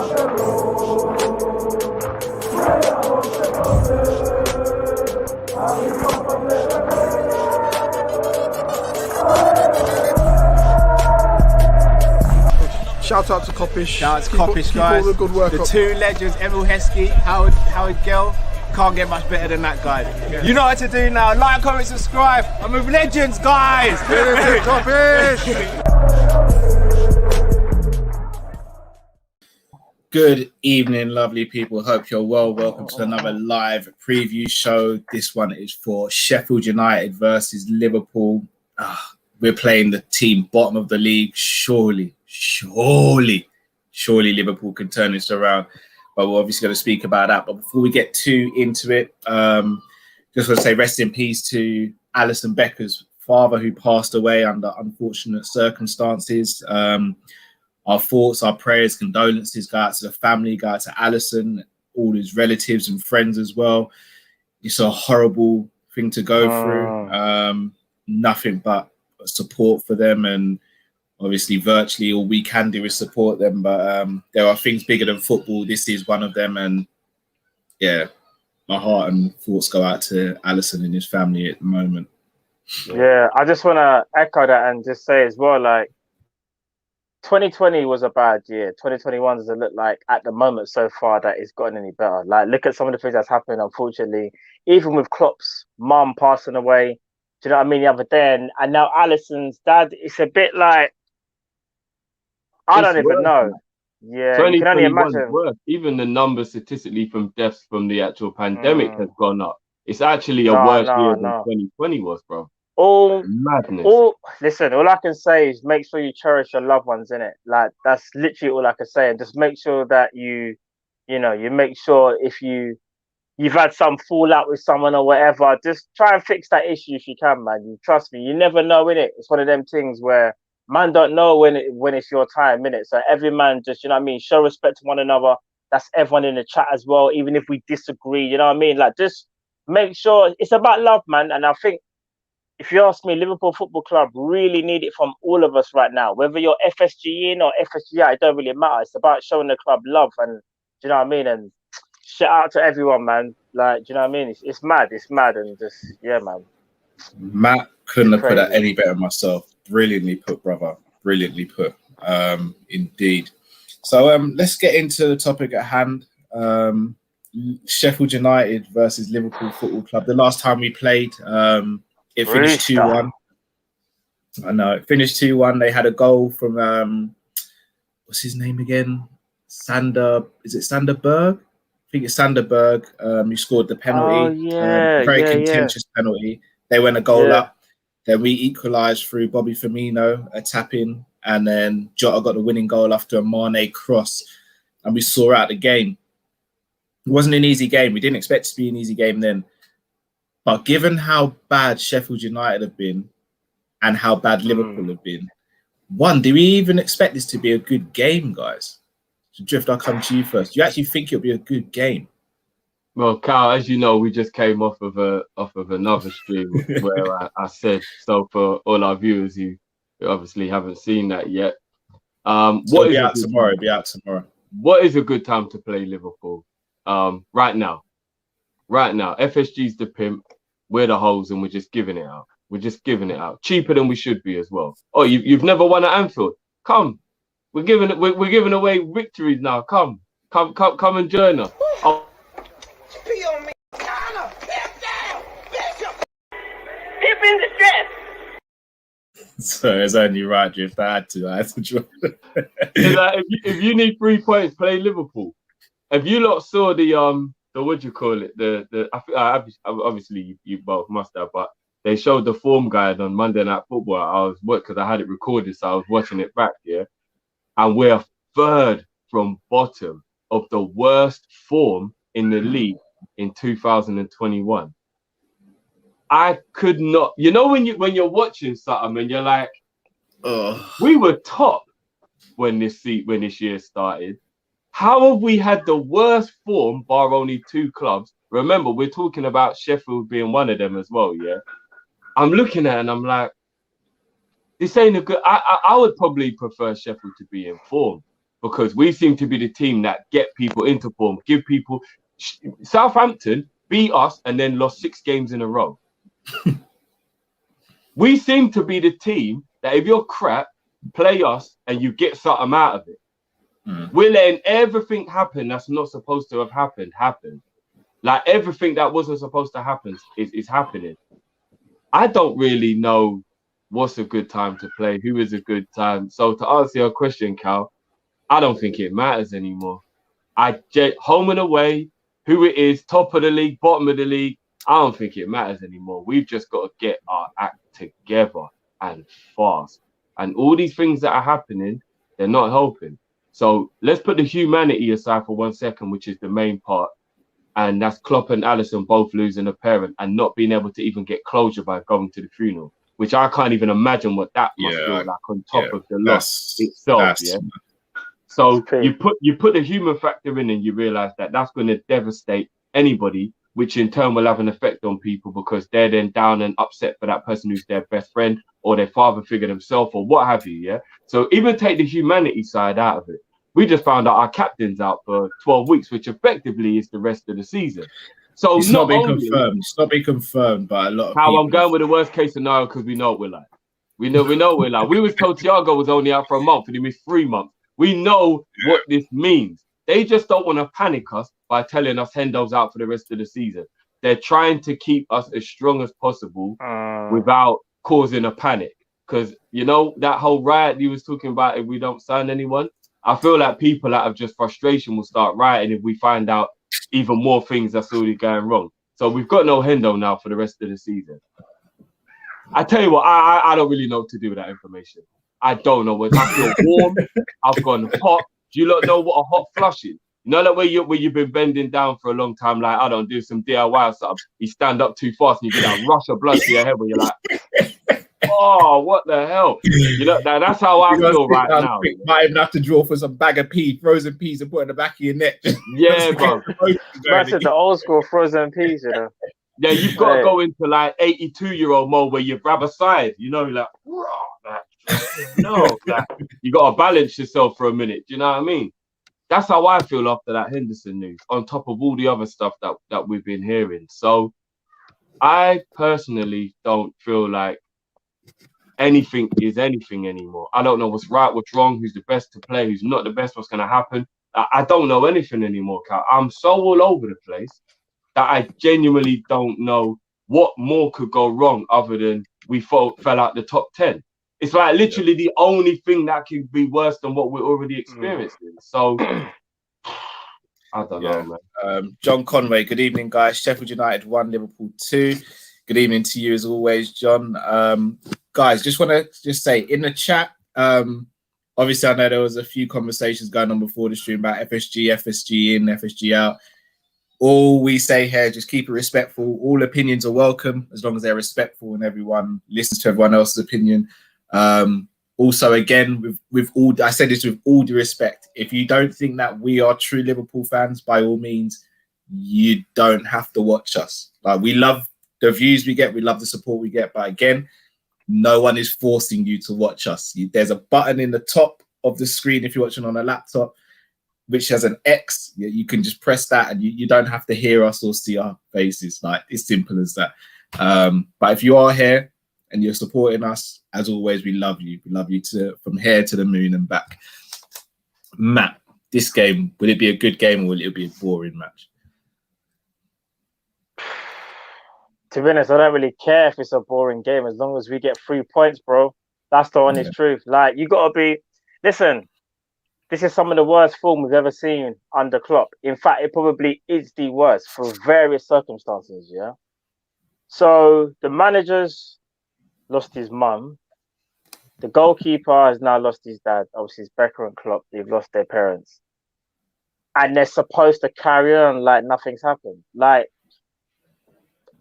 Shout out to Kop-Ish. Shout out to Kopish, guys. Keep all the good work the up. two legends, Emil Heskey, Howard Gill. Can't get much better than that guy. Yeah. You know what to do now. Like, comment, subscribe. I'm with legends, guys. Kop-Ish. Good evening, lovely people. Hope you're well. Welcome to another live preview show. This one is for Sheffield United versus Liverpool. We're playing the team bottom of the league. Surely Liverpool can turn this around. But we're obviously going to speak about that. But before we get too into it, just want to say rest in peace to Alisson Becker's father, who passed away under unfortunate circumstances. Our thoughts, our prayers, condolences go out to the family, go out to Alisson, all his relatives and friends as well. It's a horrible thing to go through. Nothing but support for them, and obviously virtually all we can do is support them. But there are things bigger than football. This is one of them, and yeah, my heart and thoughts go out to Alisson and his family at the moment. Yeah, I just want to echo that and just say as well, like, 2020 was a bad year. 2021 doesn't look like at the moment so far that it's gotten any better. Like, look at some of the things that's happened, unfortunately. Even with Klopp's mum passing away, do you know what I mean, the other day, and now Alisson's dad, it's a bit like, I don't even know. Yeah, you can only imagine. Even the numbers statistically from deaths from the actual pandemic has gone up. It's actually a worse year than 2020 was, bro. Madness. Listen, all I can say is make sure you cherish your loved ones, innit? Like, that's literally all I can say. And just make sure that you make sure if you've had some fallout with someone or whatever, just try and fix that issue if you can, man. You trust me, you never know, innit? It's one of them things where man don't know when it's your time, innit? So every man just, you know what I mean, show respect to one another. That's everyone in the chat as well, even if we disagree, you know what I mean? Like, just make sure it's about love, man. And I think, if you ask me, Liverpool Football Club really need it from all of us right now. Whether you're FSG in or FSG out, it don't really matter. It's about showing the club love, and do you know what I mean? And shout out to everyone, man. Like, do you know what I mean? It's mad, and just, yeah, man. Matt couldn't have put that any better myself. Brilliantly put, brother. Brilliantly put. Indeed. So let's get into the topic at hand. Sheffield United versus Liverpool Football Club. The last time we played, it finished 2-1. I know, it finished 2-1. They had a goal from, what's his name again? Is it Sander Berg? I think it's Sander Berg, who scored the penalty. Very contentious penalty. They went a goal up. Then we equalised through Bobby Firmino, a tap-in. And then Jota got the winning goal after a Mane cross. And we saw out the game. It wasn't an easy game. We didn't expect it to be an easy game then. But given how bad Sheffield United have been and how bad Liverpool have been, do we even expect this to be a good game, guys? So Drift, I'll come to you first. Do you actually think it'll be a good game? Well, Carl, as you know, we just came off of another stream where I said, so for all our viewers who obviously haven't seen that yet, it'll be out tomorrow. What is a good time to play Liverpool? Right now, FSG's the pimp. We're the hoes, and we're just giving it out. Cheaper than we should be as well. Oh, you've never won at Anfield? Come, we're giving away victories now. Come and join us. Pip in distress. So it's only right, Drift. I had to join. If you need 3 points, play Liverpool. If you lot saw the what do you call it? Obviously you both must have, but they showed the form guide on Monday Night Football. Because I had it recorded, so I was watching it back, and we're third from bottom of the worst form in the league in 2021. I could not, when you're watching something and you're like, we were top when this year started. How have we had the worst form, bar only 2 clubs? Remember, we're talking about Sheffield being one of them as well, yeah? I'm looking at it and I'm like, this ain't a good... I would probably prefer Sheffield to be in form because we seem to be the team that get people into form, give people. Southampton beat us and then lost 6 games in a row. We seem to be the team that if you're crap, play us and you get something out of it. We're letting everything happen that's not supposed to have happened happen. Like everything that wasn't supposed to happen is happening. I don't really know what's a good time to play, who is a good time. So to answer your question, Cal, I don't think it matters anymore. Home and away, who it is, top of the league, bottom of the league, I don't think it matters anymore. We've just got to get our act together and fast. And all these things that are happening, they're not helping. So let's put the humanity aside for 1 second, which is the main part. And that's Klopp and Alisson both losing a parent and not being able to even get closure by going to the funeral, which I can't even imagine what that must feel like on top of the loss itself. Yeah. So you put the human factor in and you realize that that's going to devastate anybody, which in turn will have an effect on people because they're then down and upset for that person who's their best friend or their father figure themselves or what have you. Yeah. So even take the humanity side out of it. We just found out our captain's out for 12 weeks, which effectively is the rest of the season. So it's not been confirmed. It's not been confirmed by a lot of people. I'm going with the worst case scenario because we know what we're like. We know we're like. We was told Thiago was only out for a month and he missed 3 months. We know what this means. They just don't want to panic us by telling us Hendo's out for the rest of the season. They're trying to keep us as strong as possible without causing a panic. Because, you know, that whole riot you was talking about if we don't sign anyone, I feel like people out of just frustration will start rioting if we find out even more things that's already going wrong. So we've got no Hendo now for the rest of the season. I tell you what, I don't really know what to do with that information. I don't know what. I feel warm. I've gone hot. Do you lot know what a hot flush is? You know that where you've been bending down for a long time, like I don't do some DIY or something. You stand up too fast and you get that rush of blood to your head when you're like, oh, what the hell? You know that's how I feel right now. Might even have to draw for some bag of peas, frozen peas, and put in the back of your neck. Yeah, bro. That's the old school frozen peas, you know. Yeah, you've got to go into like 82-year-old mode where you grab a side, you know, like no, like, you got to balance yourself for a minute. Do you know what I mean? That's how I feel after that Henderson news, on top of all the other stuff that we've been hearing. So I personally don't feel like anything is anything anymore. I don't know what's right, what's wrong, who's the best to play, who's not the best, what's going to happen. I don't know anything anymore, Cal. I'm so all over the place that I genuinely don't know what more could go wrong other than we fell out the top 10. It's like literally the only thing that could be worse than what we're already experiencing. So, I don't know, man. John Conway, good evening, guys. Sheffield United 1, Liverpool 2. Good evening to you as always, John. Guys, just want to say in the chat, obviously I know there was a few conversations going on before the stream about FSG in, FSG out. All we say here, just keep it respectful. All opinions are welcome as long as they're respectful and everyone listens to everyone else's opinion. Also, again, with all, I said this with all due respect. If you don't think that we are true Liverpool fans, by all means, you don't have to watch us. Like, we love the views we get, we love the support we get, but again, no one is forcing you to watch us. There's a button in the top of the screen if you're watching on a laptop, which has an X. You can just press that and you don't have to hear us or see our faces. Like, it's simple as that. But if you are here and you're supporting us, as always, we love you. We love you from here to the moon and back. Matt, this game, will it be a good game or will it be a boring match? To be honest, I don't really care if it's a boring game as long as we get 3 points, bro. That's the honest truth. Like, you got to be... Listen, this is some of the worst form we've ever seen under Klopp. In fact, it probably is the worst for various circumstances, yeah? So, the manager's lost his mum. The goalkeeper has now lost his dad. Obviously, it's Becker and Klopp. They've lost their parents. And they're supposed to carry on like nothing's happened. Like,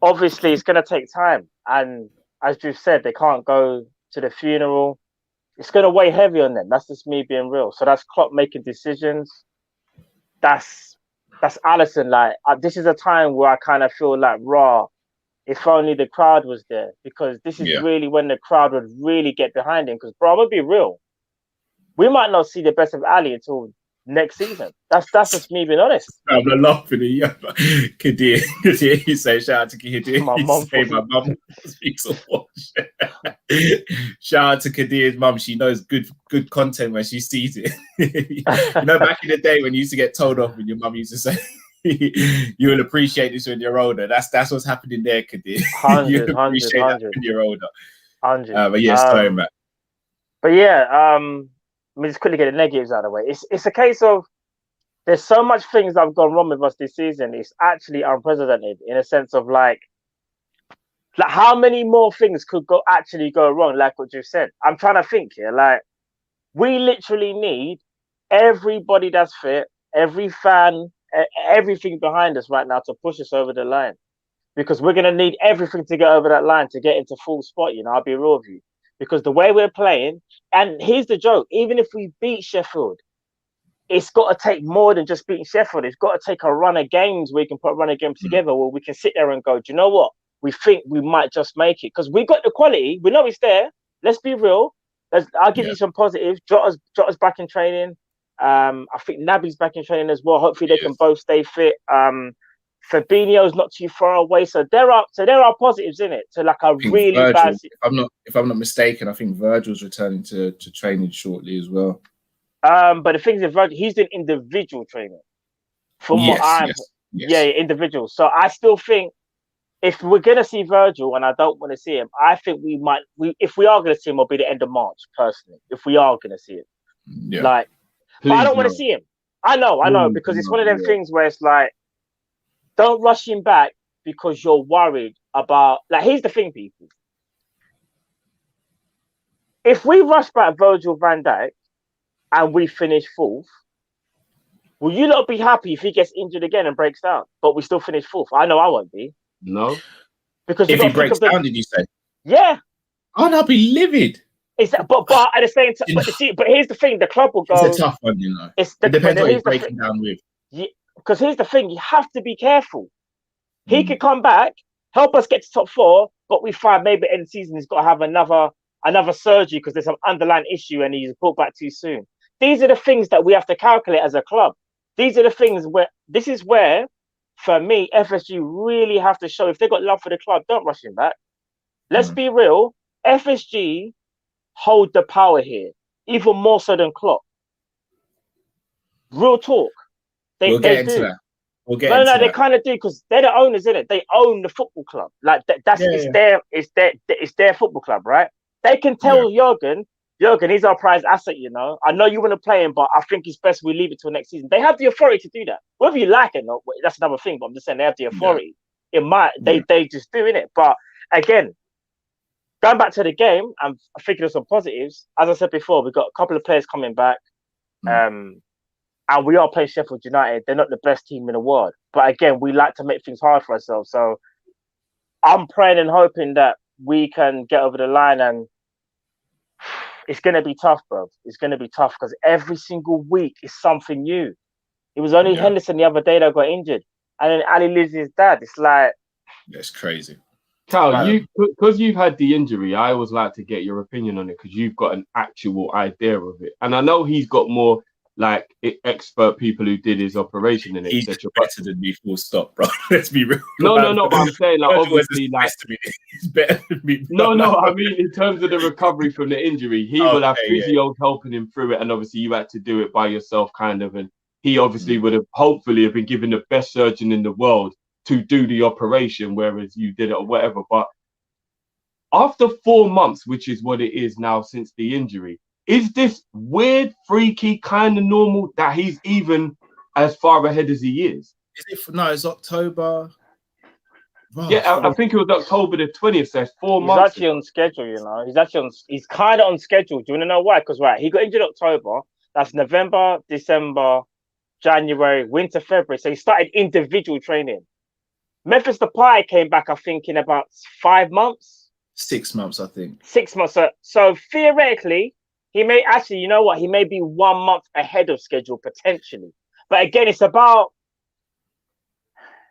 obviously, it's going to take time. And as you've said, they can't go to the funeral. It's going to weigh heavy on them. That's just me being real. So that's Klopp making decisions. That's Alisson. Like, this is a time where I kind of feel like, if only the crowd was there. Because this is really when the crowd would really get behind him. Because, bro, I'm going to be real. we might not see the best of Ali until next season. That's just me being honest. I'm not laughing at you. Kadir, you say shout out to Kadir. My You mum say my mum speaks of watch. Shout out to Kadir's mum. She knows good content when she sees it. You know, back in the day when you used to get told off when your mum used to say you will appreciate this when you're older. That's what's happening there, Kadir. 100, You'll appreciate 100. that when you're older. 100. But yeah, sorry, Matt. But yeah, let me just quickly get the negatives out of the way. It's a case of there's so much things that have gone wrong with us this season. It's actually unprecedented in a sense of like how many more things could actually go wrong, like what you said. I'm trying to think here. Like, we literally need everybody that's fit, every fan, everything behind us right now to push us over the line. Because we're going to need everything to get over that line to get into full spot, you know, I'll be real with you. Because the way we're playing, and here's the joke, even if we beat Sheffield, it's got to take more than just beating Sheffield. It's got to take a run of games where we can put a run of games together where we can sit there and go, do you know what? We think we might just make it. Because we got the quality. We know it's there. Let's be real. I'll give you some positives. Jota's back in training. I think Naby's back in training as well. Hopefully they can both stay fit. Fabinho's not too far away. So there are positives in it to like a really Virgil, bad... If I'm not mistaken, I think Virgil's returning to training shortly as well. But the thing is, Virgil, he's doing individual training. Individual. So I still think if we're gonna see Virgil, and I don't want to see him, I think if we are gonna see him, it'll be the end of March. Personally, if we are gonna see him, but I don't want to see him. I know, because it's one of them things where it's like, don't rush him back because you're worried about. Like, here's the thing, people. If we rush back Virgil van Dijk and we finish fourth, will you not be happy if he gets injured again and breaks down, but we still finish fourth? I know I won't be. No. Because if he breaks down, did you say? Yeah. Oh, I'll be livid. But at the same time, but here's the thing: the club will go. It's a tough one, you know. It depends what he's breaking down with. Because here's the thing: you have to be careful. He could come back, help us get to top four, but we find maybe end of the season he's got to have another surgery because there's some underlying issue and he's brought back too soon. These are the things that we have to calculate as a club. These are the things where, for me, FSG really have to show if they've got love for the club, don't rush him back. Let's be real. FSG hold the power here, even more so than Klopp. Real talk. We'll get into that. They kind of do because they're the owners, isn't it? They own the football club. Like it's their football club, right? They can tell Jurgen, he's our prized asset, you know. I know you want to play him, but I think it's best we leave it till next season. They have the authority to do that. Whether you like it or not, that's another thing, but I'm just saying they have the authority. They just do it. But again, going back to the game, I'm thinking of some positives. As I said before, we've got a couple of players coming back. And we are playing Sheffield United. They're not the best team in the world. But again, we like to make things hard for ourselves. So I'm praying and hoping that we can get over the line, and it's going to be tough, bro. It's going to be tough because every single week is something new. It was only Henderson the other day that got injured. And then Ali loses his dad. It's like... That's crazy. Tal, because you've had the injury, I always like to get your opinion on it because you've got an actual idea of it. And I know he's got more like expert people who did his operation and he's etc. better than me, full stop, bro. Let's be real. No, but I'm saying like obviously like he's better than me. No, I mean in terms of the recovery from the injury, he will have physio helping him through it, and obviously you had to do it by yourself, kind of, and he obviously would have hopefully have been given the best surgeon in the world to do the operation, whereas you did it or whatever. But after 4 months, which is what it is now since the injury, is this weird, freaky, kind of normal that he's even as far ahead as he is? It's October. Oh, yeah, I think it was October the 20th, so it's 4 months. He's actually on schedule, you know. He's kind of on schedule. Do you want to know why? Because, he got injured October. That's November, December, January, winter, February. So he started individual training. Memphis Depay came back, I think, in about 5 months. 6 months, I think. 6 months. So theoretically, he may actually, you know what? He may be 1 month ahead of schedule, potentially. But again, it's about...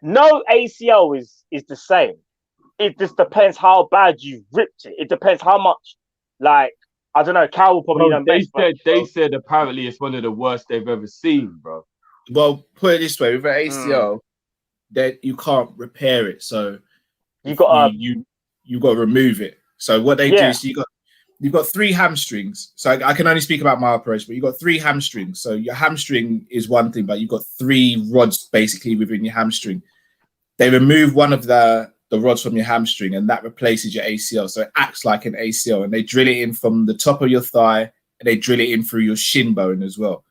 No ACL is the same. It just depends how bad you ripped it. It depends how much, I don't know. Cal will probably Bro, know best. they said apparently it's one of the worst they've ever seen, bro. Well, put it this way: with an ACL, that you can't repair it, so You got you got to remove it. So what they do is you've got 3 hamstrings. So I can only speak about my operation, but you've got 3 hamstrings. So your hamstring is one thing, but you've got 3 rods basically within your hamstring. They remove one of the rods from your hamstring, and that replaces your ACL. So it acts like an ACL, and they drill it in from the top of your thigh, and they drill it in through your shin bone as well.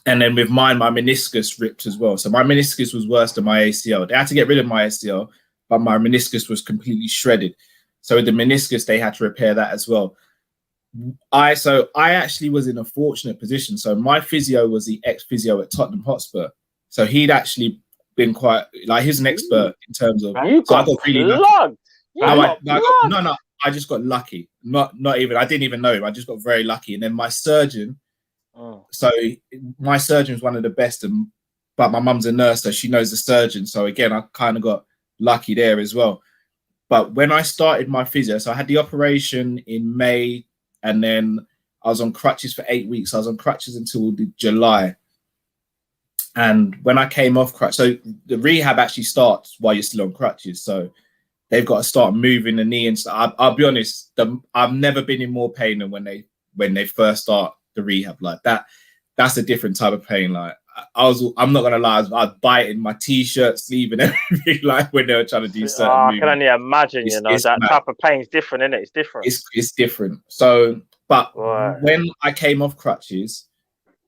And then with mine, my meniscus ripped as well. So my meniscus was worse than my ACL. They had to get rid of my ACL, but my meniscus was completely shredded. So with the meniscus, they had to repair that as well. I actually was in a fortunate position. So my physio was the ex-physio at Tottenham Hotspur. So he'd actually been quite, like, he's an expert in terms of... You got really lucky. No, I just got lucky. Not even, I didn't even know him. I just got very lucky. And then my surgeon... So my surgeon was one of the best, but my mum's a nurse, so she knows the surgeon. So again, I kind of got lucky there as well. But when I started my physio, so I had the operation in May, and then I was on crutches for 8 weeks. I was on crutches until July. And when I came off crutches, so the rehab actually starts while you're still on crutches. So they've got to start moving the knee and stuff. I'll be honest, I've never been in more pain than when they first start the rehab like that. That's a different type of pain. Like I'm not gonna lie, I was biting my t-shirt sleeve and everything, like when they were trying to do certain I can only imagine, that mad. type of pain is different, isn't it? It's different. It's different. So, but when I came off crutches,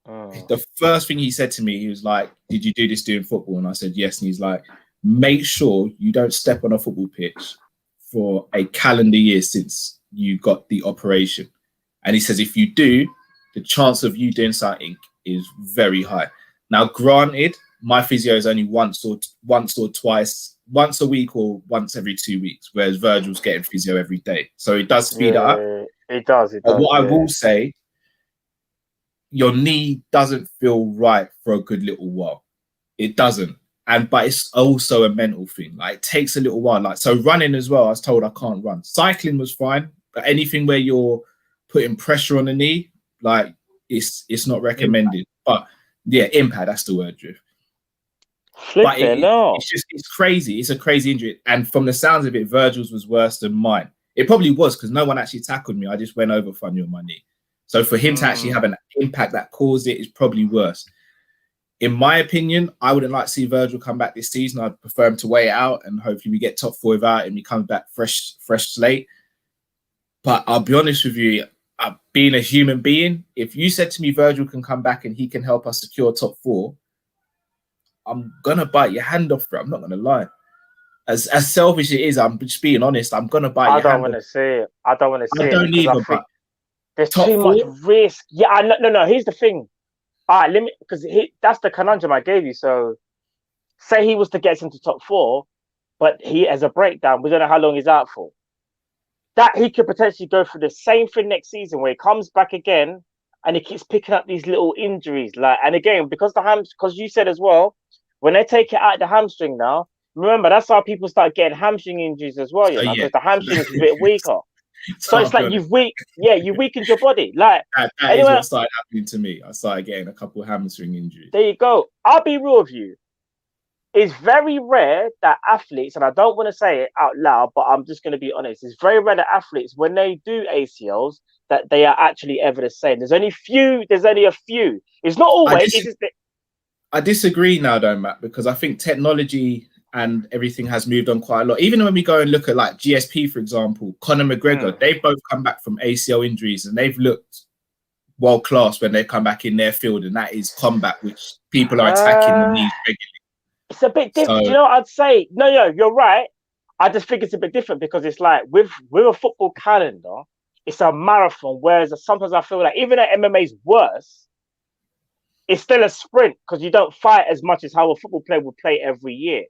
the first thing he said to me, he was like, "Did you do this doing football?" And I said, "Yes." And he's like, "Make sure you don't step on a football pitch for a calendar year since you got the operation." And he says, if you do, the chance of you doing something is very high. Now, granted, my physio is only once or twice, once a week or once every 2 weeks, whereas Virgil's getting physio every day. So it does speed it up. It does. But what I will say, your knee doesn't feel right for a good little while. It doesn't. But it's also a mental thing. Like, it takes a little while. Like, so running as well, I was told I can't run. Cycling was fine, but anything where you're putting pressure on the knee, like, it's not recommended. But yeah, impact, that's the word, Drift. It's crazy. It's a crazy injury. And from the sounds of it, Virgil's was worse than mine. It probably was, because no one actually tackled me. I just went over funny on my knee. So for him to actually have an impact that caused it is probably worse. In my opinion, I wouldn't like to see Virgil come back this season. I'd prefer him to wait it out, and hopefully we get top 4 without him. He comes back fresh slate. But I'll be honest with you, being a human being, if you said to me Virgil can come back and he can help us secure top 4, I'm gonna bite your hand off for it. I'm not gonna lie. As selfish it is, I'm just being honest. I'm gonna bite your hand off. I don't want to see it. I don't either, but there's too much risk. Yeah, no. Here's the thing. All right, because that's the conundrum I gave you. So, say he was to get into top 4, but he has a breakdown. We don't know how long he's out for. That he could potentially go through the same thing next season, where he comes back again and he keeps picking up these little injuries. And again, because you said as well, when they take it out of the hamstring now, remember that's how people start getting hamstring injuries as well. Because the hamstring is a bit weaker. So it's like you weakened your body. Like that is what started happening to me. I started getting a couple of hamstring injuries. There you go. I'll be real with you. It's very rare that athletes, and I don't want to say it out loud, but I'm just going to be honest. It's very rare that athletes, when they do ACLs, that they are actually ever the same. There's only a few. It's not always. I disagree now, though, Matt, because I think technology and everything has moved on quite a lot. Even when we go and look at like GSP, for example, Conor McGregor, they've both come back from ACL injuries and they've looked world class when they come back in their field, and that is combat, which people are attacking the knees regularly. It's a bit different. So, you know what I'd say? No, you're right. I just think it's a bit different because it's like with a football calendar, it's a marathon. Whereas sometimes I feel like even though MMA is worse, it's still a sprint because you don't fight as much as how a football player would play every year.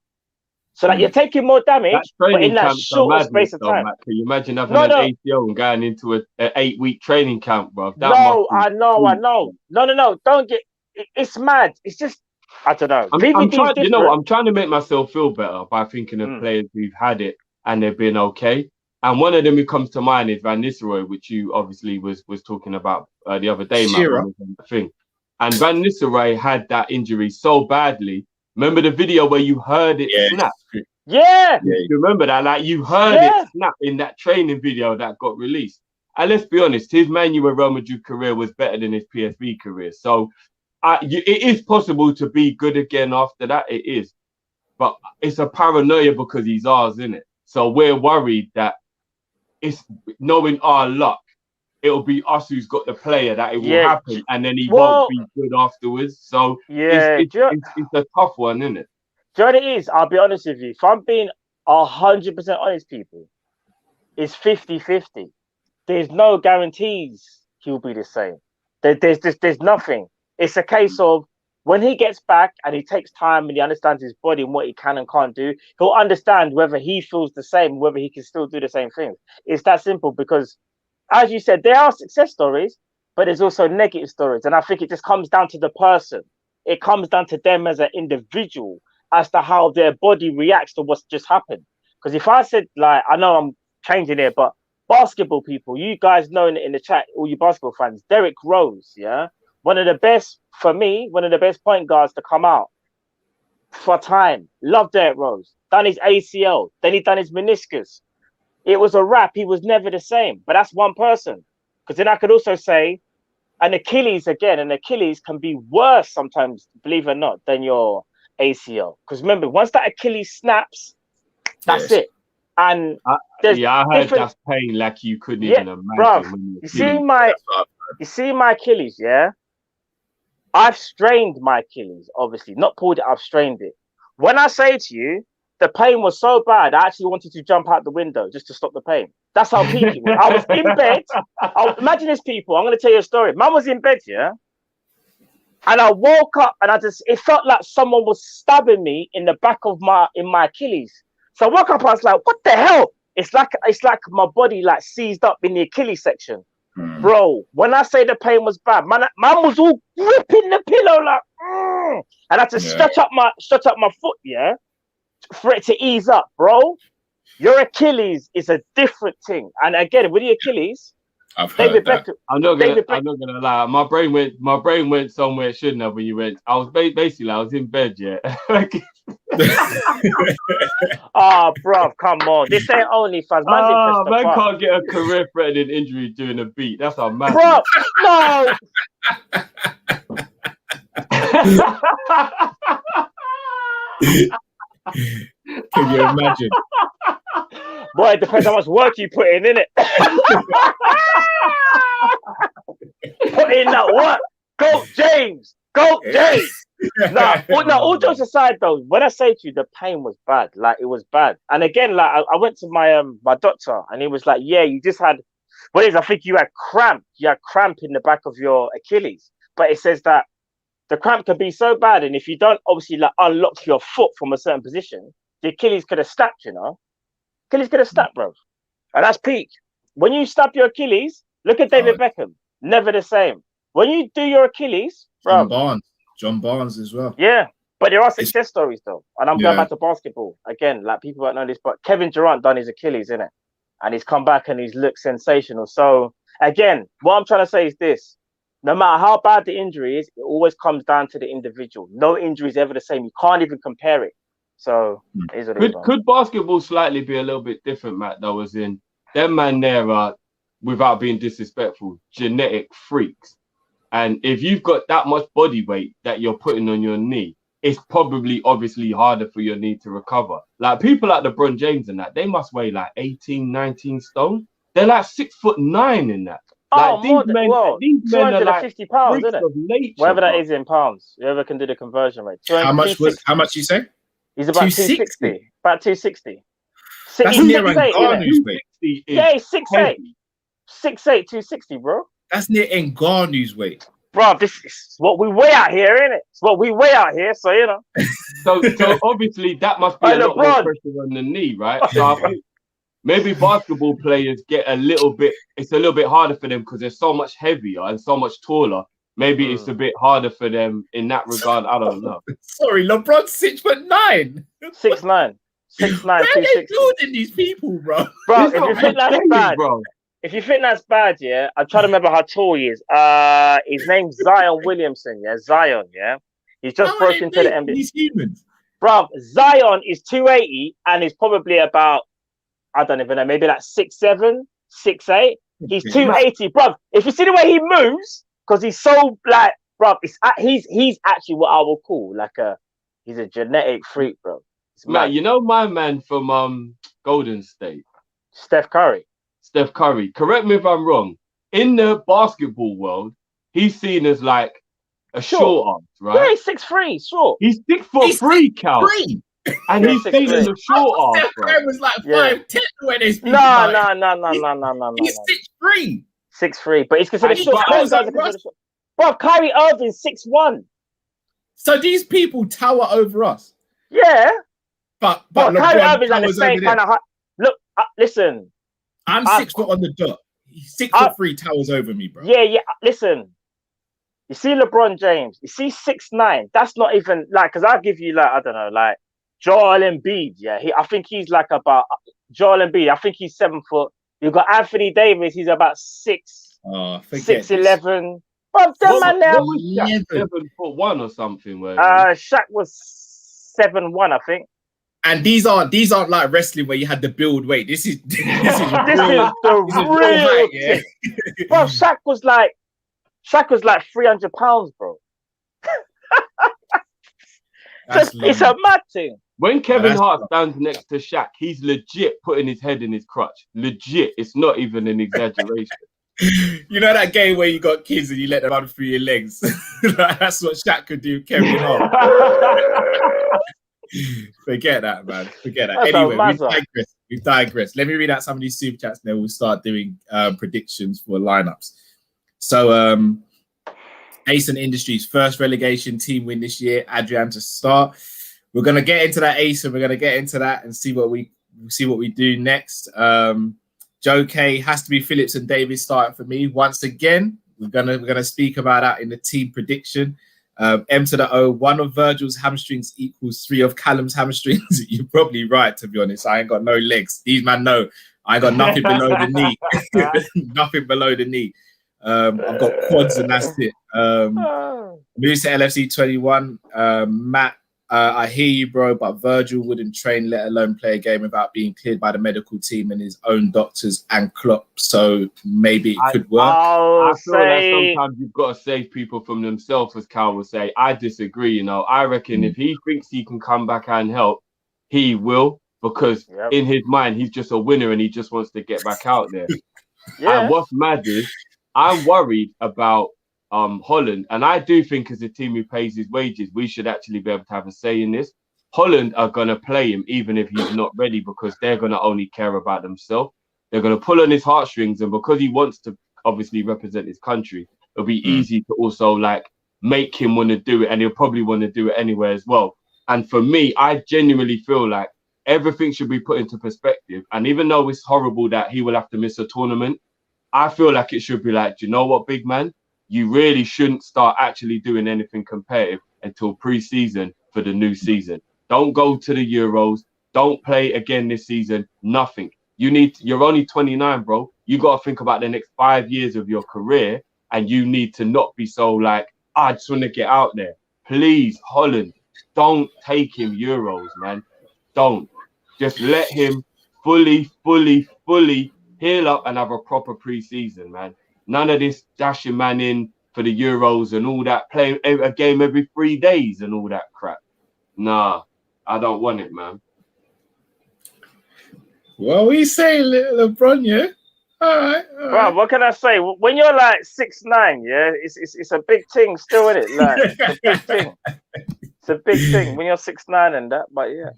So like you're taking more damage, but in that short space of time. Matt, can you imagine having an ACL and going into an 8-week training camp, bro? I know. No. Don't get. It's mad. It's just. I don't know. I'm trying to make myself feel better by thinking of players who've had it and they've been okay. And one of them who comes to mind is Van Nistelrooy, which you obviously was talking about the other day, Matt, thing. And Van Nistelrooy had that injury so badly. Remember the video where you heard it snap? Yeah. You remember that? Like you heard it snap in that training video that got released. And let's be honest, his Man U and Real Madrid career was better than his PSV career. So it is possible to be good again after that. It is. But it's a paranoia because he's ours, isn't it? So we're worried that it's knowing our luck, it'll be us who's got the player that it will happen, and then he won't be good afterwards. So it's a tough one, isn't it? Do you know what it is? I'll be honest with you. If I'm being 100% honest, people, it's 50-50. There's no guarantees he'll be the same. There's nothing. It's a case of when he gets back and he takes time and he understands his body and what he can and can't do, he'll understand whether he feels the same, whether he can still do the same things. It's that simple because, as you said, there are success stories, but there's also negative stories. And I think it just comes down to the person. It comes down to them as an individual as to how their body reacts to what's just happened. Because if I said, like, I know I'm changing here, but basketball people, you guys know in the chat, all you basketball fans, Derrick Rose, one of the best, for me, one of the best point guards to come out for time. Love Derrick Rose. Done his ACL. Then he done his meniscus. It was a wrap. He was never the same. But that's one person. Because then I could also say an Achilles again. An Achilles can be worse sometimes, believe it or not, than your ACL. Because remember, once that Achilles snaps, that's it. And I heard that's pain like you couldn't even imagine. Bruv, you see my Achilles, I've strained my Achilles, obviously. Not pulled it, I've strained it. When I say to you, the pain was so bad, I actually wanted to jump out the window just to stop the pain. That's how peak it was. I was in bed. Imagine this, people. I'm going to tell you a story. Mum was in bed, and I woke up and it felt like someone was stabbing me in the back of my Achilles. So I woke up, I was like, what the hell? It's like my body like seized up in the Achilles section. Bro, when I say the pain was bad, man was all gripping the pillow like, and I had to stretch up my foot, for it to ease up, bro. Your Achilles is a different thing. And again, with the Achilles, David Beckham. I'm not gonna lie. My brain went somewhere it shouldn't have when you went. I was basically I was in bed, bro, come on. This ain't OnlyFans. Man can't get a career-threatening injury doing a beat. That's how mad. Bro, no. Can you imagine? Boy, it depends how much work you put in it? Put in that work. Go, James. Go, James. All jokes aside, though, when I say to you, the pain was bad. Like, it was bad. And again, like, I went to my doctor, and he was like, you just had, I think you had cramp. You had cramp in the back of your Achilles. But it says that the cramp can be so bad, and if you don't obviously like unlock your foot from a certain position, the Achilles could have snapped, Achilles could have snapped, bro. And that's peak. When you snap your Achilles, look at David Beckham. Never the same. When you do your Achilles, bro. John Barnes as well. Yeah. But there are success stories, though. And I'm going back to basketball. Again, like, people don't know this, but Kevin Durant done his Achilles, innit? And he's come back and he's looked sensational. So, again, what I'm trying to say is this. No matter how bad the injury is, it always comes down to the individual. No injury is ever the same. You can't even compare it. So, could basketball slightly be a little bit different, Matt, though, as in, them man there are, without being disrespectful, genetic freaks. And if you've got that much body weight that you're putting on your knee, it's probably obviously harder for your knee to recover. Like, people like LeBron James and that, they must weigh like 18, 19 stone. They're like 6'9" in that. Like, these men are like 250 pounds, isn't it? Whatever that is in pounds. Whoever can do the conversion rate. How much you say? He's about 260. About 260. That's near Ngannou's weight. Yeah, he's 6'8". 6'8", 260, bro. That's near Ngannou's weight. Bro, this is what we weigh out here, innit? It's what we weigh out here, so, So obviously that must be a lot more pressure on the knee, right? So I think maybe basketball players get it's a little bit harder for them because they're so much heavier and so much taller. Maybe it's a bit harder for them in that regard. I don't know. Sorry, LeBron's 6'9". 6'9". 6'9", Where are they 260. building these people, bro? Bro, It's if you not think that's insane, bad, bro. if you think that's bad, yeah, I'm trying to remember how tall he is. His name's Zion Williamson, yeah, Zion, yeah. He's just How are broke they into the making NBA. these humans? Bro, Zion is 280 and is probably about, I don't even know, maybe like 6'7", 6'8". He's 280, bro. If you see the way he moves, because he's so like, bro, he's actually what I would call like he's a genetic freak, bro. Man, you know my man from Golden State, Steph Curry. Steph Curry. Correct me if I'm wrong. In the basketball world, he's seen as like a short arm, Yeah, right? he's 6'3", sure. He's 6'3", Cal. Three. And Yeah, he's 6'3". seen as a short arm, Steph bro. Curry was like Yeah. 5'10" when they speak No. He's 6'3". 6'3", but he's considered But short. I Curry was guys like are considered short. Bro, Kyrie Irving's 6'1". So these people tower over us. Yeah. But Bro, Kyrie LeBron Irving's like the towers same over kind them. of height. Look, listen. I'm 6 foot on the dot. He's 6'3" towers over me, bro. Yeah. Listen. You see LeBron James. You see 6'9". That's not even like, because I'll give you like, I don't know, like Joel Embiid. Yeah, I think he's like about Joel Embiid. I think he's 7 foot. You've got Anthony Davis. He's about 6'11". Bro, that man there. What was Shaq? 7'1" or something. Where Shaq was 7'1", I think. And these aren't like wrestling where you had to build weight. This is This is the real height, yeah. thing. Bro, Shaq was like 300 pounds, bro. It's a mad thing. when Kevin Hart stands next to Shaq, he's legit putting his head in his crutch. Legit. It's not even an exaggeration. You know that game where you got kids and you let them run through your legs? That's what Shaq could do, Kevin Hart. Forget that, man. Forget that. That's Anyway, we've digressed. Let me read out some of these super chats and then we'll start doing predictions for lineups. So, Alisson Industries first relegation team win this year. Adrian to start. We're gonna get into that Alisson. We're gonna get into that and see what we do next. Joe K has to be Phillips and Davies starting for me once again. We're gonna speak about that in the team prediction. M to the O. One of Virgil's hamstrings equals 3 of Callum's hamstrings. You're probably right, to be honest. I ain't got no legs. These man know I ain't got nothing below the knee. Nothing below the knee. I've got quads and that's it. Moves to LFC 21. Matt, I hear you, bro, but Virgil wouldn't train, let alone play a game without being cleared by the medical team and his own doctors and Klopp. So maybe it could work. I feel like sometimes you've got to save people from themselves, as Cal will say. I disagree, you know. I reckon if he thinks he can come back and help, he will, because in his mind, he's just a winner and he just wants to get back out there. And what's mad is, I'm worried about Holland, and I do think as a team who pays his wages, we should actually be able to have a say in this. Holland are going to play him even if he's not ready, because they're going to only care about themselves. They're going to pull on his heartstrings, and because he wants to obviously represent his country, it'll be easy to also like make him want to do it, and he'll probably want to do it anyway as well. And for me, I genuinely feel like everything should be put into perspective. And even though it's horrible that he will have to miss a tournament, I feel like it should be like, do you know what, big man? You really shouldn't start actually doing anything competitive until pre-season for the new season. Don't go to the Euros. Don't play again this season. Nothing. You're only 29, bro. You got to think about the next 5 years of your career, and you need to not be so like, I just want to get out there. Please, Holland, don't take him Euros, man. Don't. Just let him fully heal up and have a proper pre-season, man. None of this dashing man in for the Euros and all that, play a game every 3 days and all that crap. Nah, I don't want it, man. Well, we say LeBron, yeah? All right. Bro, what can I say? When you're like 6'9", yeah, it's a big thing still, isn't it? Like, it's a big thing. It's a big thing when you're 6'9" and that, but yeah.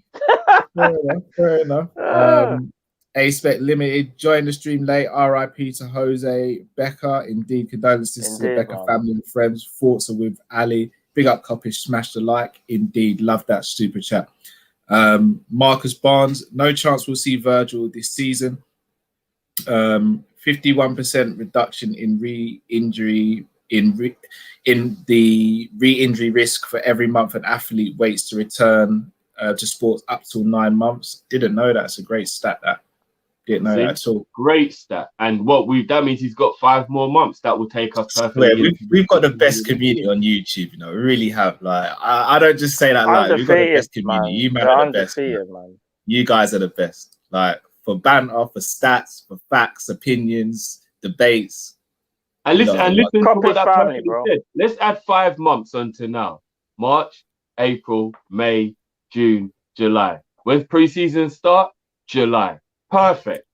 Fair enough. A-Spec Limited, join the stream late. RIP to Jose Becca. Indeed, condolences to the Becca family and friends. Thoughts are with Ali. Big up Kop-Ish, smash the like. Indeed, love that super chat. Marcus Barnes, no chance we'll see Virgil this season. 51% reduction in re-injury in the re-injury risk for every month an athlete waits to return to sports up till 9 months. Didn't know that. It's a great stat. That didn't know that at all. Great stat. And that means he's got 5 more months. That will take us perfectly. Yeah, we've got the best community on YouTube. You know, we really have. Like, I don't just say that. Like, we've got the best community. You man are the best. Man. You guys are the best. Like, for banter, for stats, for facts, opinions, debates. And listen to what that family, bro. Said. Let's add 5 months onto now. March, April, May, June, July. When's pre-season start? July. Perfect.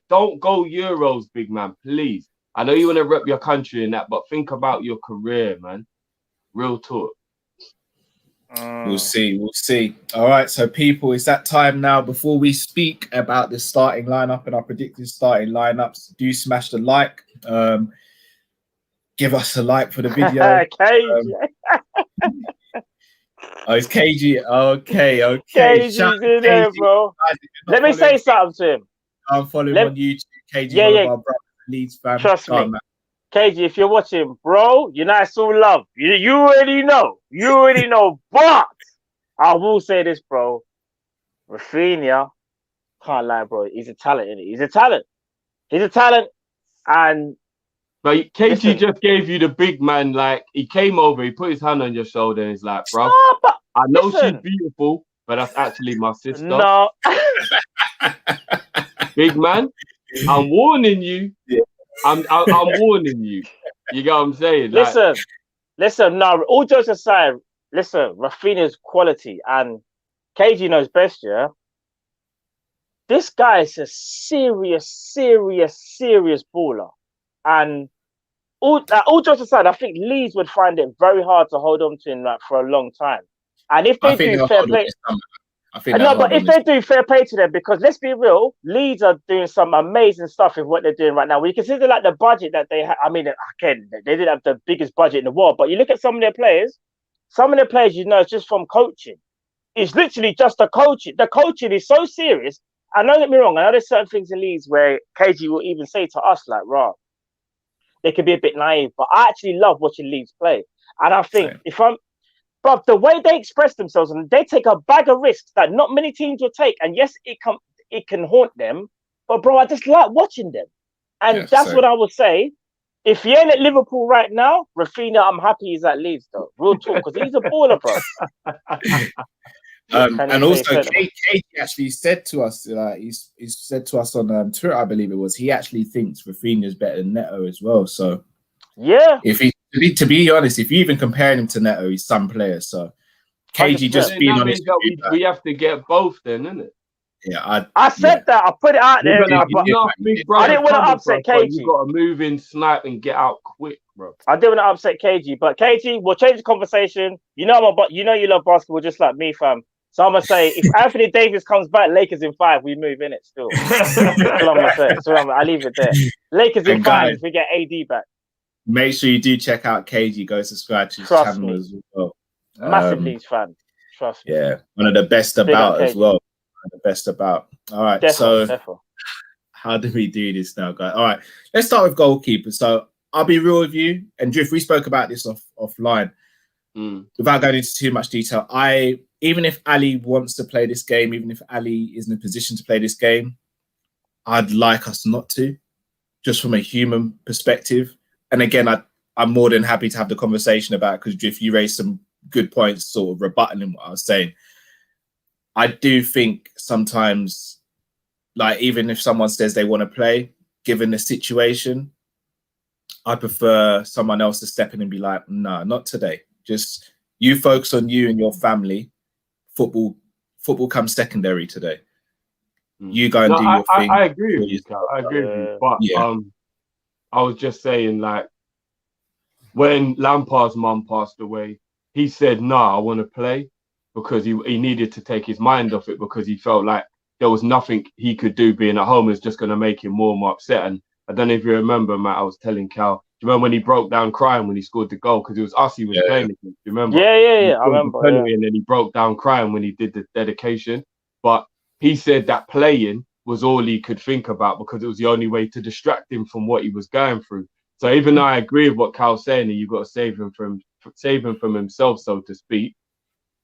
Don't go Euros, big man, please. I know you want to rep your country in that, but think about your career, man. Real talk. We'll see. All right, so people, it's that time now. Before we speak about the starting lineup and our predicted starting lineups, do smash the like. Give us a like for the video. It's KG. Okay. KG's in there, bro. Let me say something to him. I'm following on YouTube. KG, one of our brothers, Leeds fan. Trust me. Man. KG, if you're watching, bro, United's all love. You already know. But I will say this, bro. Rafinha, can't lie, bro. He's a talent, isn't he? He's a talent. And but KG just gave you the big man. Like, he came over, he put his hand on your shoulder, and he's like, bro, I know she's beautiful, but that's actually my sister. No. Big man, I'm warning you. I'm warning you. You get what I'm saying? Listen. No, all jokes aside, listen. Rafinha's quality, and KG knows best. Yeah, this guy is a serious baller. And all jokes aside, I think Leeds would find it very hard to hold on to him for a long time. And if they do fair play. But if they do fair play to them, because let's be real, Leeds are doing some amazing stuff with what they're doing right now. When you consider like the budget that they have, I mean, again, they didn't have the biggest budget in the world, but you look at some of their players, it's just from coaching. It's literally just the coaching. The coaching is so serious. And don't get me wrong, I know there's certain things in Leeds where KG will even say to us, like, rah, they can be a bit naive, but I actually love watching Leeds play. And I think but the way they express themselves, and they take a bag of risks that not many teams will take. And yes, it can haunt them. But bro, I just like watching them. And that's what I would say. If he ain't at Liverpool right now, Rafinha, I'm happy he's at Leeds though. Real talk, because he's a baller, bro. And also, Katie actually said to us, he said to us on Twitter, I believe it was, he actually thinks Rafinha is better than Neto as well. So yeah, to be honest, if you even compare him to Neto, he's some player. So KG just being honest, we have to get both, then, isn't it? Yeah, I said that. I put it out there. I didn't want to upset KG. You got to move in, snipe, and get out quick, bro. I didn't want to upset KG, but KG, we'll change the conversation. You know you love basketball just like me, fam. So I'm gonna say, if Anthony Davies comes back, Lakers in 5, we move in it still. That's all I'm gonna say. So I'll leave it there. Lakers in 5, we get AD back. Make sure you do check out KG. Go subscribe to his channel as well. Massive Leeds fan. Trust me. Yeah, one of the best about as well. The best about. All right, how do we do this now, guys? All right, let's start with goalkeeper. So I'll be real with you, and Drift, we spoke about this offline. Without going into too much detail, even if Ali wants to play this game, even if Ali is in a position to play this game, I'd like us not to, just from a human perspective. And again, I'm more than happy to have the conversation about it, because Drift, you raised some good points, sort of rebutting what I was saying. I do think sometimes, like, even if someone says they want to play, given the situation, I prefer someone else to step in and be like, no, not today. Just you focus on you and your family. Football comes secondary today. You go and do your thing. I agree with you, Cal. I agree with you. But I was just saying, like, when Lampard's mum passed away, he said, I want to play, because he needed to take his mind off it, because he felt like there was nothing he could do being at home is just going to make him more and more upset. And I don't know if you remember, Matt, I was telling Cal, do you remember when he broke down crying when he scored the goal? Because it was us he was playing against. Do you remember? Yeah. I remember. And then he broke down crying when he did the dedication. But he said that playing was all he could think about, because it was the only way to distract him from what he was going through. So even though I agree with what Cal's saying, and you've got to save him from himself, so to speak,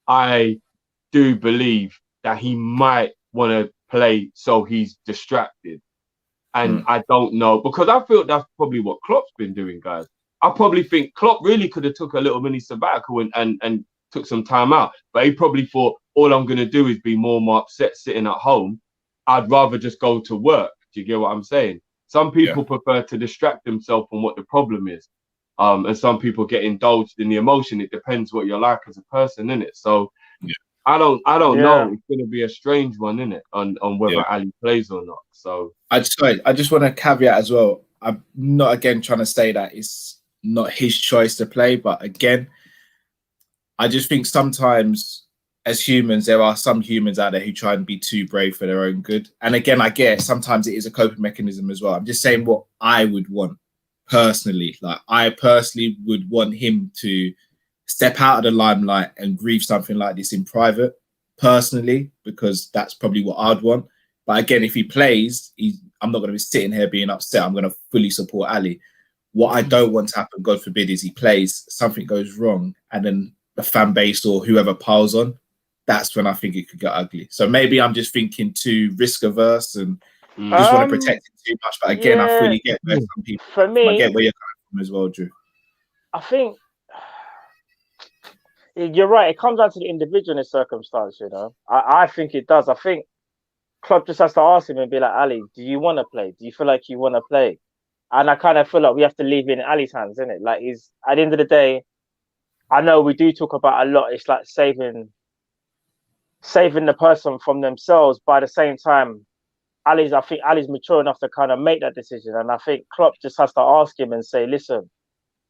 I do believe that he might want to play so he's distracted. And I don't know, because I feel that's probably what Klopp's been doing, guys. I probably think Klopp really could have took a little mini sabbatical and took some time out. But he probably thought, all I'm going to do is be more upset sitting at home. I'd rather just go to work. Do you get what I'm saying? Some people prefer to distract themselves from what the problem is. And some people get indulged in the emotion. It depends what you're like as a person, innit? So I don't know. It's going to be a strange one, innit? On whether Ali plays or not. So I just want to caveat as well. I'm not again trying to say that it's not his choice to play, but again, I just think sometimes as humans, there are some humans out there who try and be too brave for their own good. And again, I get it, sometimes it is a coping mechanism as well. I'm just saying what I would want personally. Like, I personally would want him to step out of the limelight and grieve something like this in private, personally, because that's probably what I'd want. But again, if he plays, I'm not going to be sitting here being upset. I'm going to fully support Ali. What I don't want to happen, God forbid, is he plays, something goes wrong, and then the fan base or whoever piles on. That's when I think it could get ugly. So maybe I'm just thinking too risk averse and just want to protect it too much. But again, I fully get where some people. For me, I get where you're coming from as well, Drew. I think you're right. It comes down to the individual in this circumstance, you know. I think it does. I think Klopp just has to ask him and be like, Ali, do you want to play? Do you feel like you want to play? And I kind of feel like we have to leave it in Ali's hands, isn't it? Like, he's at the end of the day, I know we do talk about a lot. It's like saving the person from themselves. By the same time, I think Ali's mature enough to kind of make that decision. And I think Klopp just has to ask him and say, listen,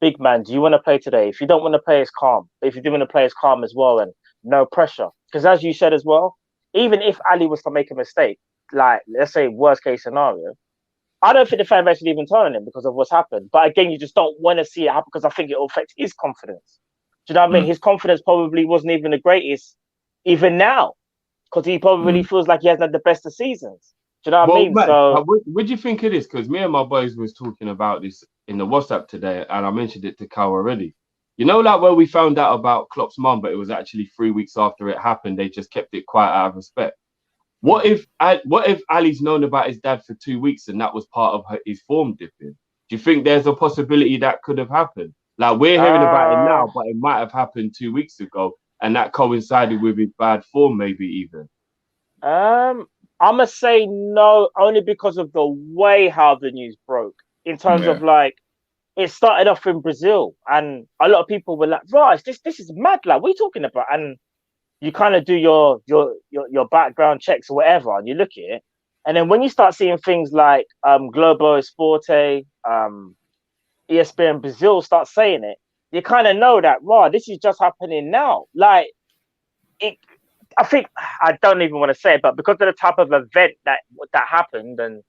big man, do you want to play today? If you don't want to play, it's calm. But if you do want to play, it's calm as well, and no pressure. Because as you said as well, even if Ali was to make a mistake, like, let's say worst case scenario, I don't think the fan base would even turn on him because of what's happened. But again, you just don't want to see it happen because I think it will affect his confidence. Do you know what I mean? His confidence probably wasn't even the greatest even now, because he probably feels like he hasn't had the best of seasons. Do you know what I mean? Man, so what do you think it is? Because me and my boys was talking about this in the WhatsApp today, and I mentioned it to Cal already. You know, like where we found out about Klopp's mum, but it was actually 3 weeks after it happened. They just kept it quiet out of respect. What if Ali's known about his dad for 2 weeks and that was part of his form dipping? Do you think there's a possibility that could have happened? Like, we're hearing about it now, but it might have happened 2 weeks ago, and that coincided with his bad form, maybe even. I'm gonna say no, only because of the way how the news broke. In terms of, like, it started off in Brazil, and a lot of people were like, "Right, this is mad. Like, what are you talking about?" And you kind of do your background checks or whatever, and you look at it, and then when you start seeing things like Globo Esporte, ESPN Brazil start saying it, you kind of know that, wow, this is just happening now. Like, I think, I don't even want to say it, but because of the type of event that happened, and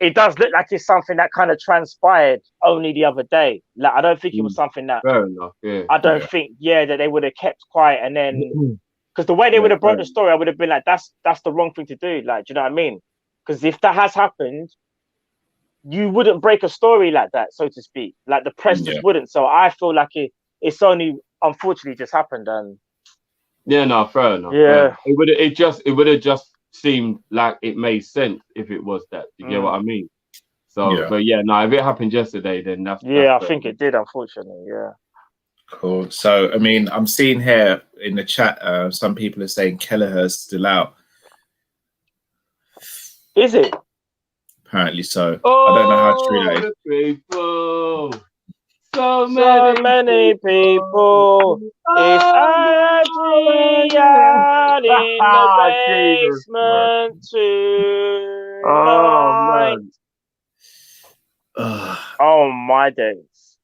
it does look like it's something that kind of transpired only the other day. Like, I don't think it was something that, fair enough, I don't think, that they would have kept quiet, and then, because the way they would have brought the story, I would have been like, that's the wrong thing to do. Like, do you know what I mean? Because if that has happened, you wouldn't break a story like that, so to speak. Like, the press just wouldn't. So I feel like it's only unfortunately just happened. And fair enough. Yeah, it would have just seemed like it made sense if it was that. You get what I mean? So, but if it happened yesterday, then that's I think it did, unfortunately. Yeah. Cool. So, I mean, I'm seeing here in the chat, some people are saying Kelleher's still out. Is it? Apparently so. I don't know how true that is. People. So many people. It's Adrian in the basement tonight. Oh, my days.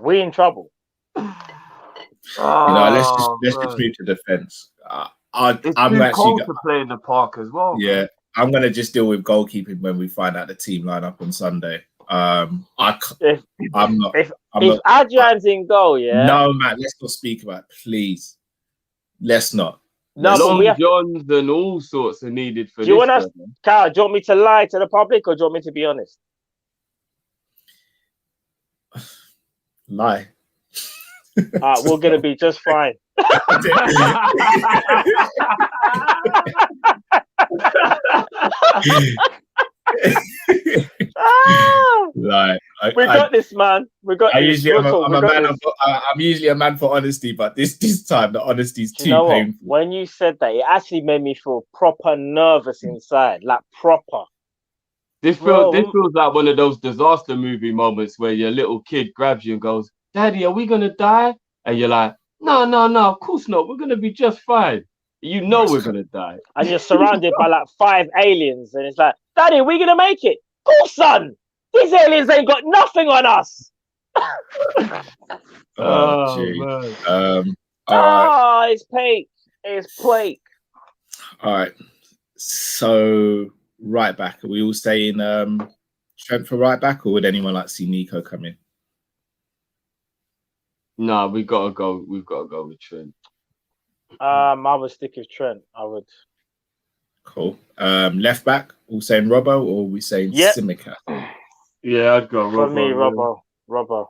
We in trouble. Let's just move to defense. I'm actually cold to play in the park as well. Yeah, I'm gonna just deal with goalkeeping when we find out the team lineup on Sunday. If Adrian's in goal, no, man, let's not speak about it, please. Let's not. No, Long Johns and all sorts are needed for this. Carl, do you want me to lie to the public, or do you want me to be honest? Lie. We're gonna be just fine. We got this, man. We got this. I'm usually a man for honesty, but this time the honesty's too painful. When you said that, it actually made me feel proper nervous inside, like proper. This feels like one of those disaster movie moments where your little kid grabs you and goes, "Daddy, are we gonna die?" And you're like, "No, of course not. We're gonna be just fine." You know we're gonna die, and you're surrounded by like 5 aliens, and it's like, "Daddy, are we gonna make it?" Cool, son. These aliens ain't got nothing on us. Man. It's Plake. It's Plake. All right. So right back. Are we all saying Trent for right back, or would anyone like to see Nico come in? No, we've got to go with Trent. I would stick with Trent. I would. Cool. Left back, all saying Robbo, or are we saying Tsimikas? Yeah, I'd go Robbo. For me, Robbo.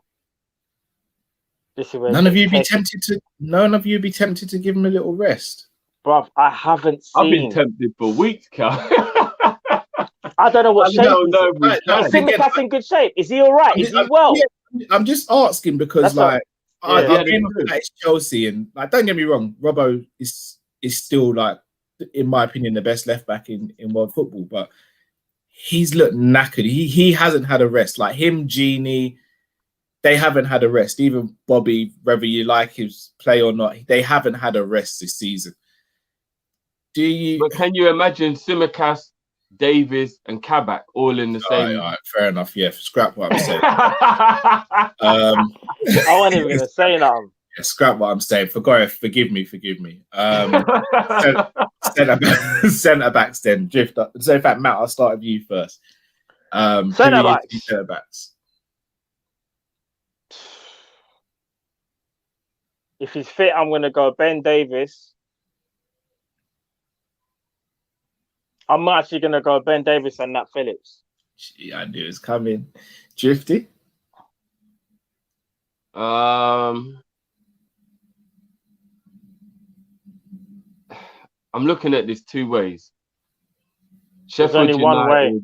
This is where None of you be tempted to give him a little rest. Bruv, I haven't seen. I've been tempted for weeks, Cal. I don't know what shape is Tsimikas in good shape? Is he all right? Is he well? I'm just asking because I came up at Chelsea, and like, don't get me wrong, Robbo is still, like, in my opinion, the best left back in world football, but he's looked knackered. He hasn't had a rest. Like him, Genie, they haven't had a rest. Even Bobby, whether you like his play or not, they haven't had a rest this season. But can you imagine Tsimikas, Davies, and Kabak all in the same? All right, fair enough. Yeah, scrap what I'm saying. I wasn't even gonna say that. Yeah, scrap what I'm saying. Forgive me. Centre backs then. Drift up. So in fact, Matt, I'll start with you first. Centre backs. If he's fit, I'm gonna go Ben Davies. I'm actually gonna go Ben Davies and Nat Phillips. Gee, I knew it was coming. Drifty. I'm looking at this two ways. There's only one way.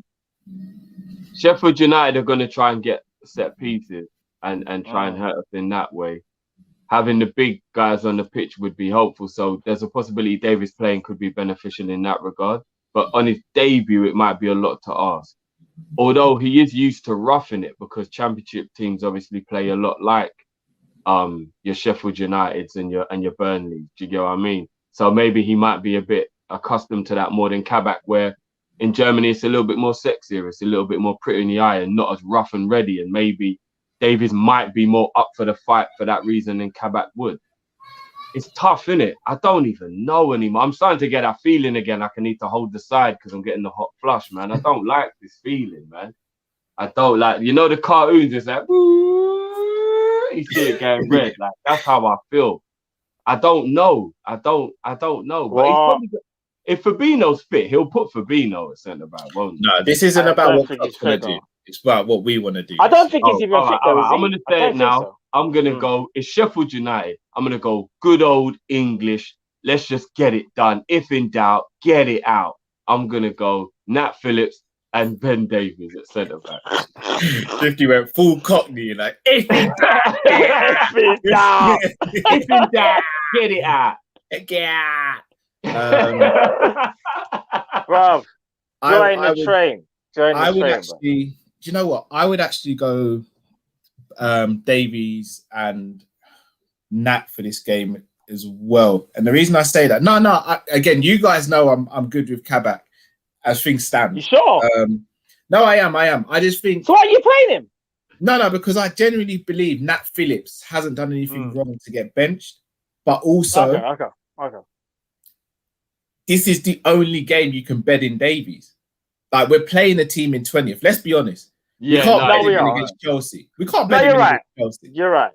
Sheffield United are going to try and get set pieces and try and hurt us in that way. Having the big guys on the pitch would be helpful. So there's a possibility Davies playing could be beneficial in that regard. But on his debut, it might be a lot to ask. Although he is used to roughing it because championship teams obviously play a lot like your Sheffield Uniteds and your Burnleys. Do you get what I mean? So maybe he might be a bit accustomed to that more than Kabak, where in Germany it's a little bit more sexier, it's a little bit more pretty in the eye and not as rough and ready. And maybe Davies might be more up for the fight for that reason than Kabak would. It's tough, innit? I don't even know anymore. I'm starting to get that feeling again. Like I need to hold the side because I'm getting the hot flush, man. I don't like this feeling, man. I don't like, the cartoons, it's like, you see it getting red. Like, that's how I feel. I don't know. But if Fabinho's fit, he'll put Fabinho at centre back, won't he? No, this isn't about what Klopp's going to do. It's about what we want to do. I don't think he's even fit, though. I'm going to say it now. So. I'm going to go, it's Sheffield United. I'm going to go good old English. Let's just get it done. If in doubt, get it out. I'm going to go Nat Phillips and Ben Davies at centre back. 50 went full Cockney, like, if in doubt, get it out. Bro, join the train. Do you know what? I would actually go Davies and Nat for this game as well. And the reason I say that, again, you guys know I'm good with Kabak as things stand. You sure? No, I am. I just think. So why are you playing him? No, because I genuinely believe Nat Phillips hasn't done anything wrong to get benched, but also, okay. This is the only game you can bed in Davies. Like, we're playing a team in 20th. Let's be honest. We can't bet him against Chelsea. We can't bet him against Chelsea. You're right.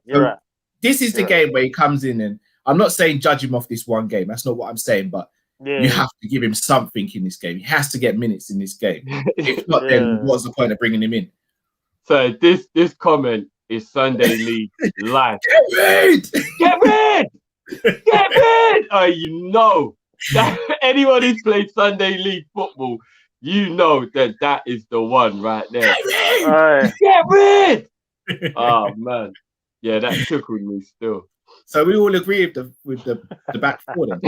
This is the game where he comes in, and I'm not saying judge him off this one game. That's not what I'm saying, but you have to give him something in this game. He has to get minutes in this game. If not, then what's the point of bringing him in? So this comment is Sunday League life. Get rid! Get rid! Get rid! Oh, you know that anyone who's played Sunday League football, you know that is the one right there. Get rid! Oh man, yeah, that tickled me still. So we all agree with the back four then.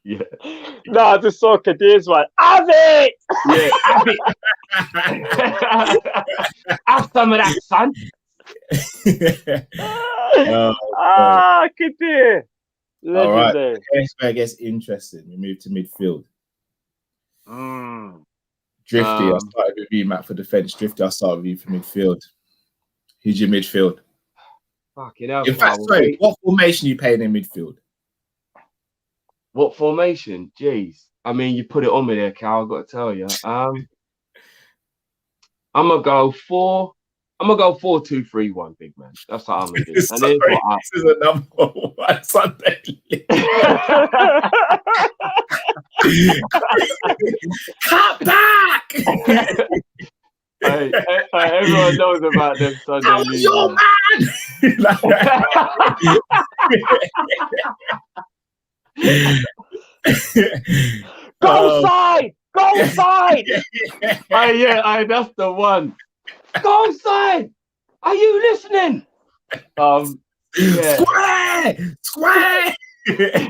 Yeah. No, I just saw Kadir's one. Have it! Yeah, have it. Have some of that, son. Kadir. All right. Legendary. Here's where it gets interesting. We move to midfield. Drifty, I started with you, Matt, for defence. Drifty, I started with you for midfield. Who's your midfield? Fucking hell. In fact, sorry, what formation are you playing in midfield? What formation? Jeez. I mean, you put it on me there, Cal. I've got to tell you. I'm gonna go 4-2-3-1, big man. That's what I'm gonna do. Sorry, this is a number one Sunday League. Cut back! Hey, everyone knows about them Sunday League. Your man! Go side! Go side! Hey, that's the one. Go side! Are you listening? Yeah. Square! This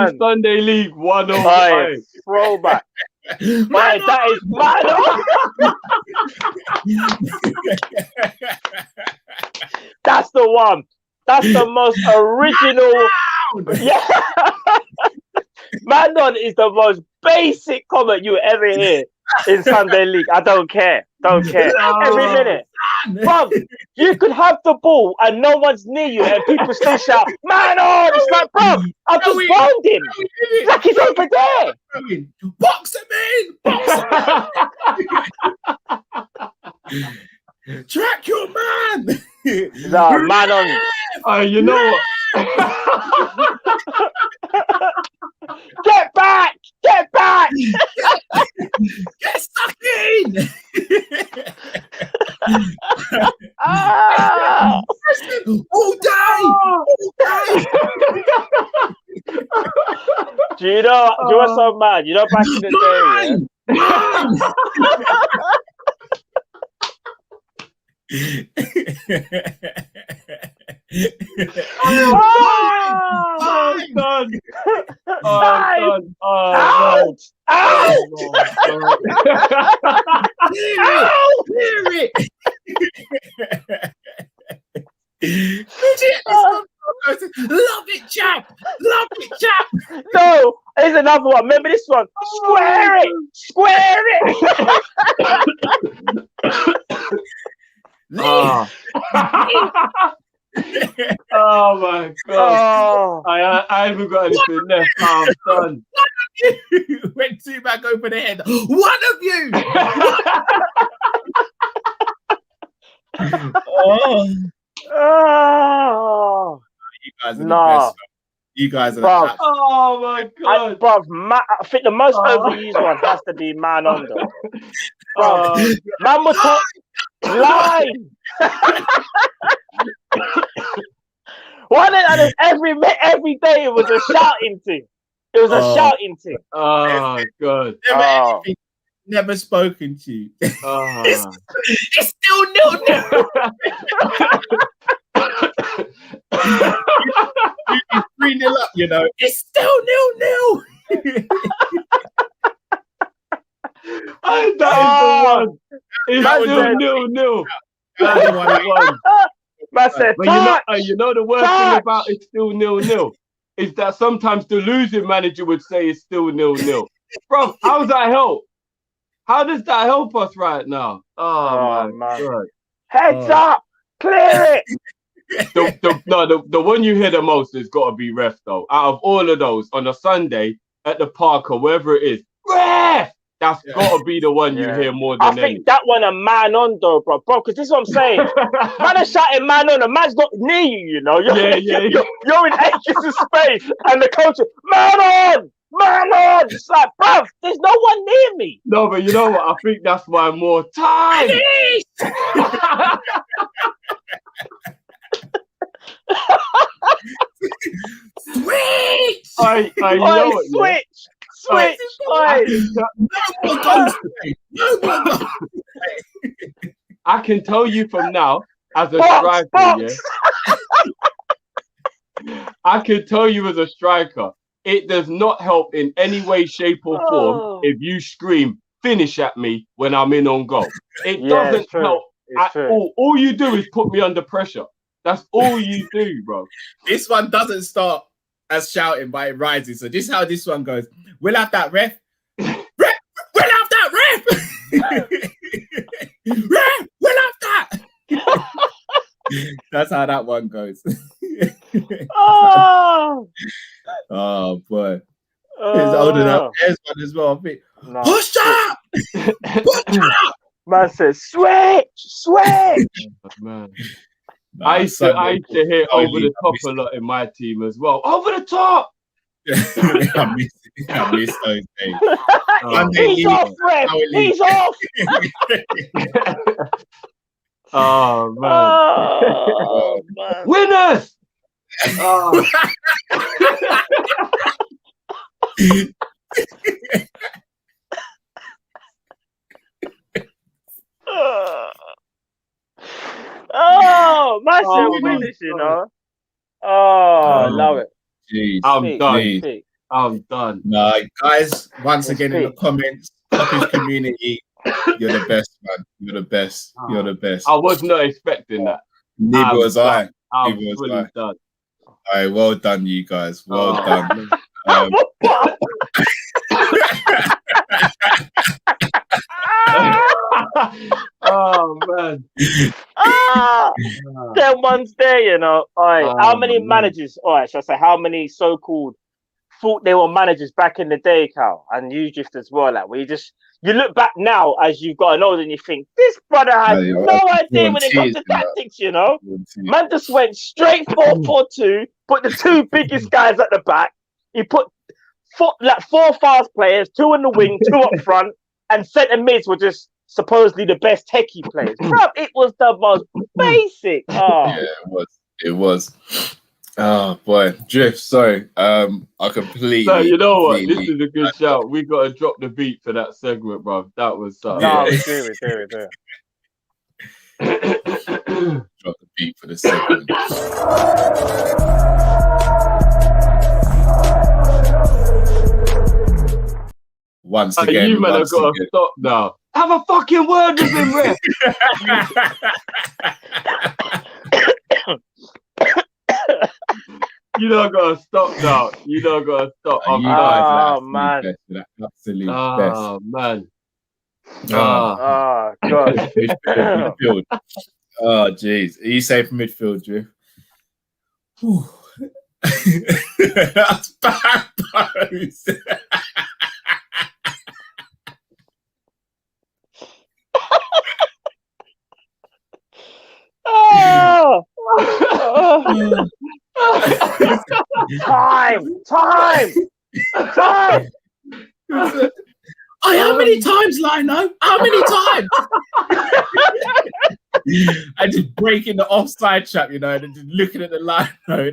is Sunday League 105. Throwback. Man, that is mad. That's the one. That's the most original. Yeah. Manon is the most basic comment you ever hear in Sunday League. I don't care. Don't care. Every minute. Bro, you could have the ball and no one's near you and people still shout, Manon! It's like, bro, I just found him. It's like he's over there. Box him in! Track your man! No, Manon. You know what? Get back! Get back! Get stuck in! All day! Do you know what's so mad? You know, back in the day, God. Out! Out! Hear it! Love it, chap! Love it, chap! No, here's another one. Remember this one? Square it! Square it! Oh my God! Oh. I haven't got anything left. I'm done. One of you went two back over the head. One of you. Oh. You guys are the Nah. best. You guys are the Bruv. best. Oh my God! I think the most overused one has to be Man Under. Man was top line. Why did every day it was a shouting thing? It was a shouting thing. Oh God! Never spoken to you. Oh. It's still 0-0. You 3-0 up, you know. It's still 0-0. That is the one. It's still 0-0. That's the one. Man said, But you know the worst thing about it's still 0-0 is that sometimes the losing manager would say it's still 0-0. Bro, how does that help? How does that help us right now? Oh my God. Heads up, clear it. The one you hear the most has got to be ref though. Out of all of those on a Sunday at the park or wherever it is, ref. That's got to be the one you hear more than I think that one a Man On though, bro, because this is what I'm saying. Man are shouting Man On, a man's not near you, you know. You're in acres of space, and the coach, Man On, man on. It's like, bruv, there's no one near me. No, but you know what? I think that's why more time. Sweet! You know what? Switch. No more goals today. No more goals. I can tell you from now, as a Box. striker, I can tell you as a striker, it does not help in any way, shape, or form if you scream, finish at me when I'm in on goal. It doesn't help at all. All you do is put me under pressure. That's all you do, bro. This one doesn't start as shouting, but it rises. So this is how this one goes. We'll have that ref. We'll have that ref. Ref, we'll have that. That's how that one goes. Oh boy. It's older than there's one as well. Push up! Push up! Man says, switch! Man. I used to hear over the top a lot in my team as well. Over the top! I miss those days. He's off, Fred! He's off! Oh, man. Oh, man. Winners! Oh. Massive finish, you know. Oh, love it. Jeez. I'm done. No, guys, once again in the comments, Kopish community, you're the best, man. You're the best. You're the best. I was not expecting that. Neither was I. I'm fully done. All right, well done, you guys. Well done. Oh man. Them ones there, you know. How many managers? Should I say how many so-called thought they were managers back in the day, Cal, and you just as well. Like, where you look back now as you've gotten older and you think this brother had no idea when it comes to tactics. You know, man just went straight 4-4-2, put the two biggest guys at the back. He put four fast players, 2 in the wing, 2 up front, and centre mids were just supposedly the best techie players. Bro, it was the most basic. Yeah, it was. Oh boy, Drift. Sorry, I completely. So you know what? This is a good shout. We got to drop the beat for that segment, bro. That was something. No, we do. Drop the beat for the segment. Once again, you man have got to stop now. Have a fucking word with him, ref. You don't gotta stop now. You don't gotta stop. Oh man. Absolutely best. Oh man. Oh god. Midfield. Oh jeez. Are you safe for midfield, Drew? That's bad pose. Time. How many times, Lino? How many times? I just breaking the offside trap, you know, and just looking at the Lino. How many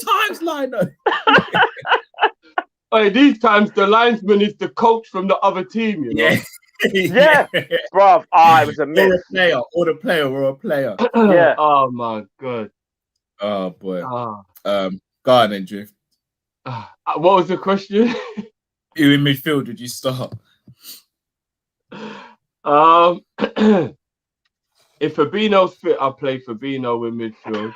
times, Lino? These times the linesman is the coach from the other team, you know. Yeah. Bruv, it was a myth. Or a player. Yeah. Oh my god. Oh boy. Go on then, Drift. What was the question? Who in midfield did you start? If Fabinho's fit, I'll play Fabinho in midfield.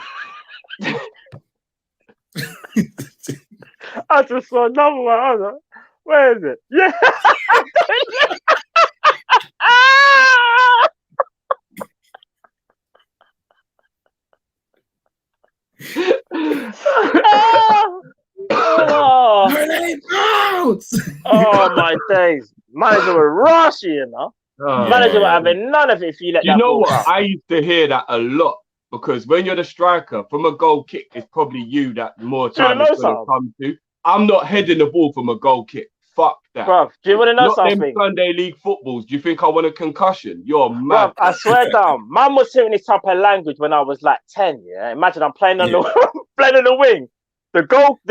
I just saw another one. I was like, where is it? Yeah. Oh my days. Manager were rushy, you know. Manager were having none of it if you let that. You know what? Out. I used to hear that a lot because when you're the striker, from a goal kick, it's probably you that more time is going to come to. I'm not heading the ball from a goal kick. Fuck that. Bruv, do you want to know Not something? them Sunday league footballs. Do you think I want a concussion? You're mad. Bruv, I swear down, man was hearing this type of language when I was like 10, yeah? Imagine I'm playing on the playing on the wing. The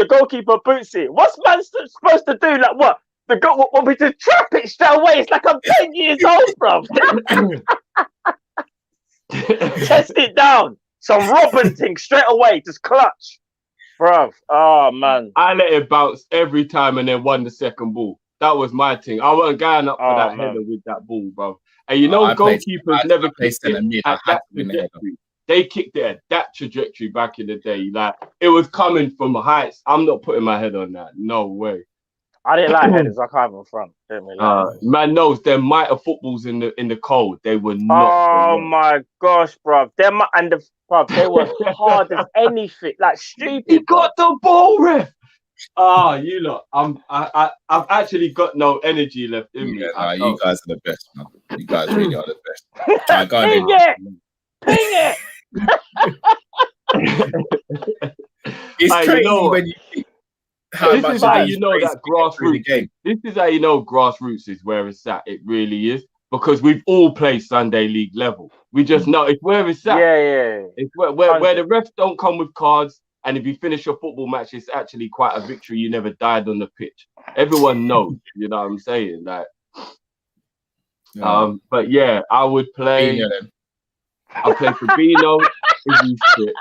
goalkeeper boots it. What's man supposed to do? Like what? The goal want me to trap it straight away. It's like I'm 10 years old, bruv. Test it down. Some Robin thing straight away. Just clutch. Bruv. Oh man. I let it bounce every time and then won the second ball. That was my thing. I wasn't going up for that header with that ball, bro. And you know, goalkeepers never kicked it at that trajectory. They kicked it at that trajectory back in the day. Like it was coming from heights. I'm not putting my head on that. No way. I didn't like headers. I can't even front. Man knows there might have footballs in the cold. They were not. Oh my gosh, bruv. They were hard as anything. Like stupid. He got the ball, ref. You lot. I've actually got no energy left in me. You guys are the best, man. You guys really are the best. Ping it! Ping it! It's crazy when you think how much this is how you know that grassroots. This is how you know grassroots is where it's at. It really is. Because we've all played Sunday League level. We just know it's where it's at. Yeah. It's where the refs don't come with cards. And if you finish your football match, it's actually quite a victory. You never died on the pitch. Everyone knows, you know what I'm saying? Like, but yeah, I would play. I'll play for Bino if he's fit.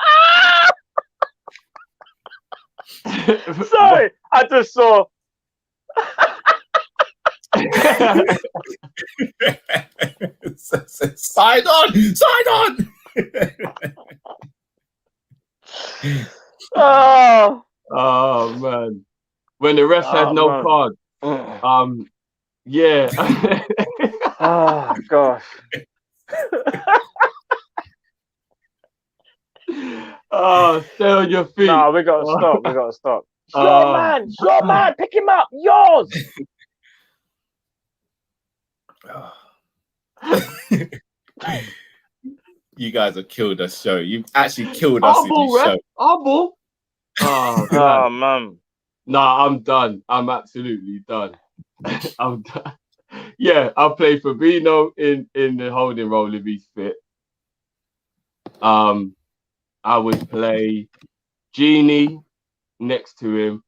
Sorry, I just saw. Side on. Oh man, when the refs had no card. Yeah. Oh gosh. Stay on your feet. No, we gotta stop. Your man, pick him up. Yours. You guys have killed us, show. You've actually killed us in this show. Oh man. Nah, I'm done. I'm absolutely done. I'm done. Yeah, I'll play Fabinho in the holding role if he's fit. I would play Genie next to him.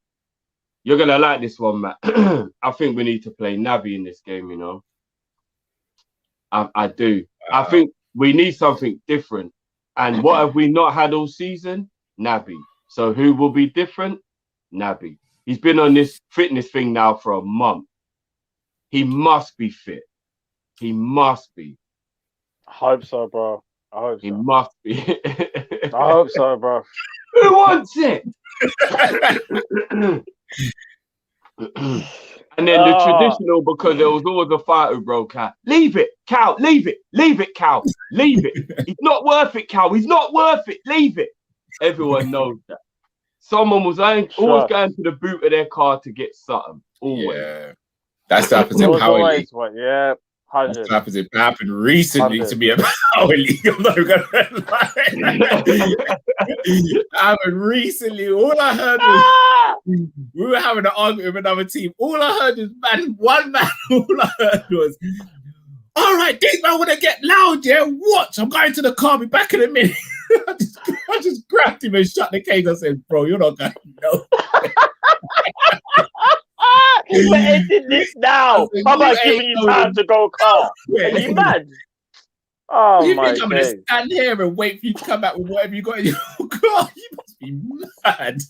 You're gonna like this one, Matt. I think we need to play Naby in this game, you know. I do. I think we need something different. And what have we not had all season? Naby. So who will be different? Naby. He's been on this fitness thing now for a month. He must be fit. He must be. I hope so, bro. I hope so. He must be. I hope so, bro. Who wants it? And then the traditional, because there was always a fight who broke out. Leave it, Cal. Leave it. Leave it, Cal. Leave it. He's not worth it, Cal. He's not worth it. Leave it. Everyone knows that. Someone was always going to the boot of their car to get something. Always. Yeah. That's the opposite of Power League. Yeah. 100. That's the opposite. It happened recently 100. To be a Power League. I'm not gonna lie. Happened recently. All I heard was we were having an argument with another team. All I heard was one man. All I heard was, all right, this man want to get loud, yeah? Watch, I'm going to the car, be back in a minute. I just grabbed him and shut the cage. I said, bro, you're not going to know. We're ending this now. How about giving you time to go car? Are you mad? Oh you my think I'm going to stand here and wait for you to come back with whatever you got in your car? You must be mad.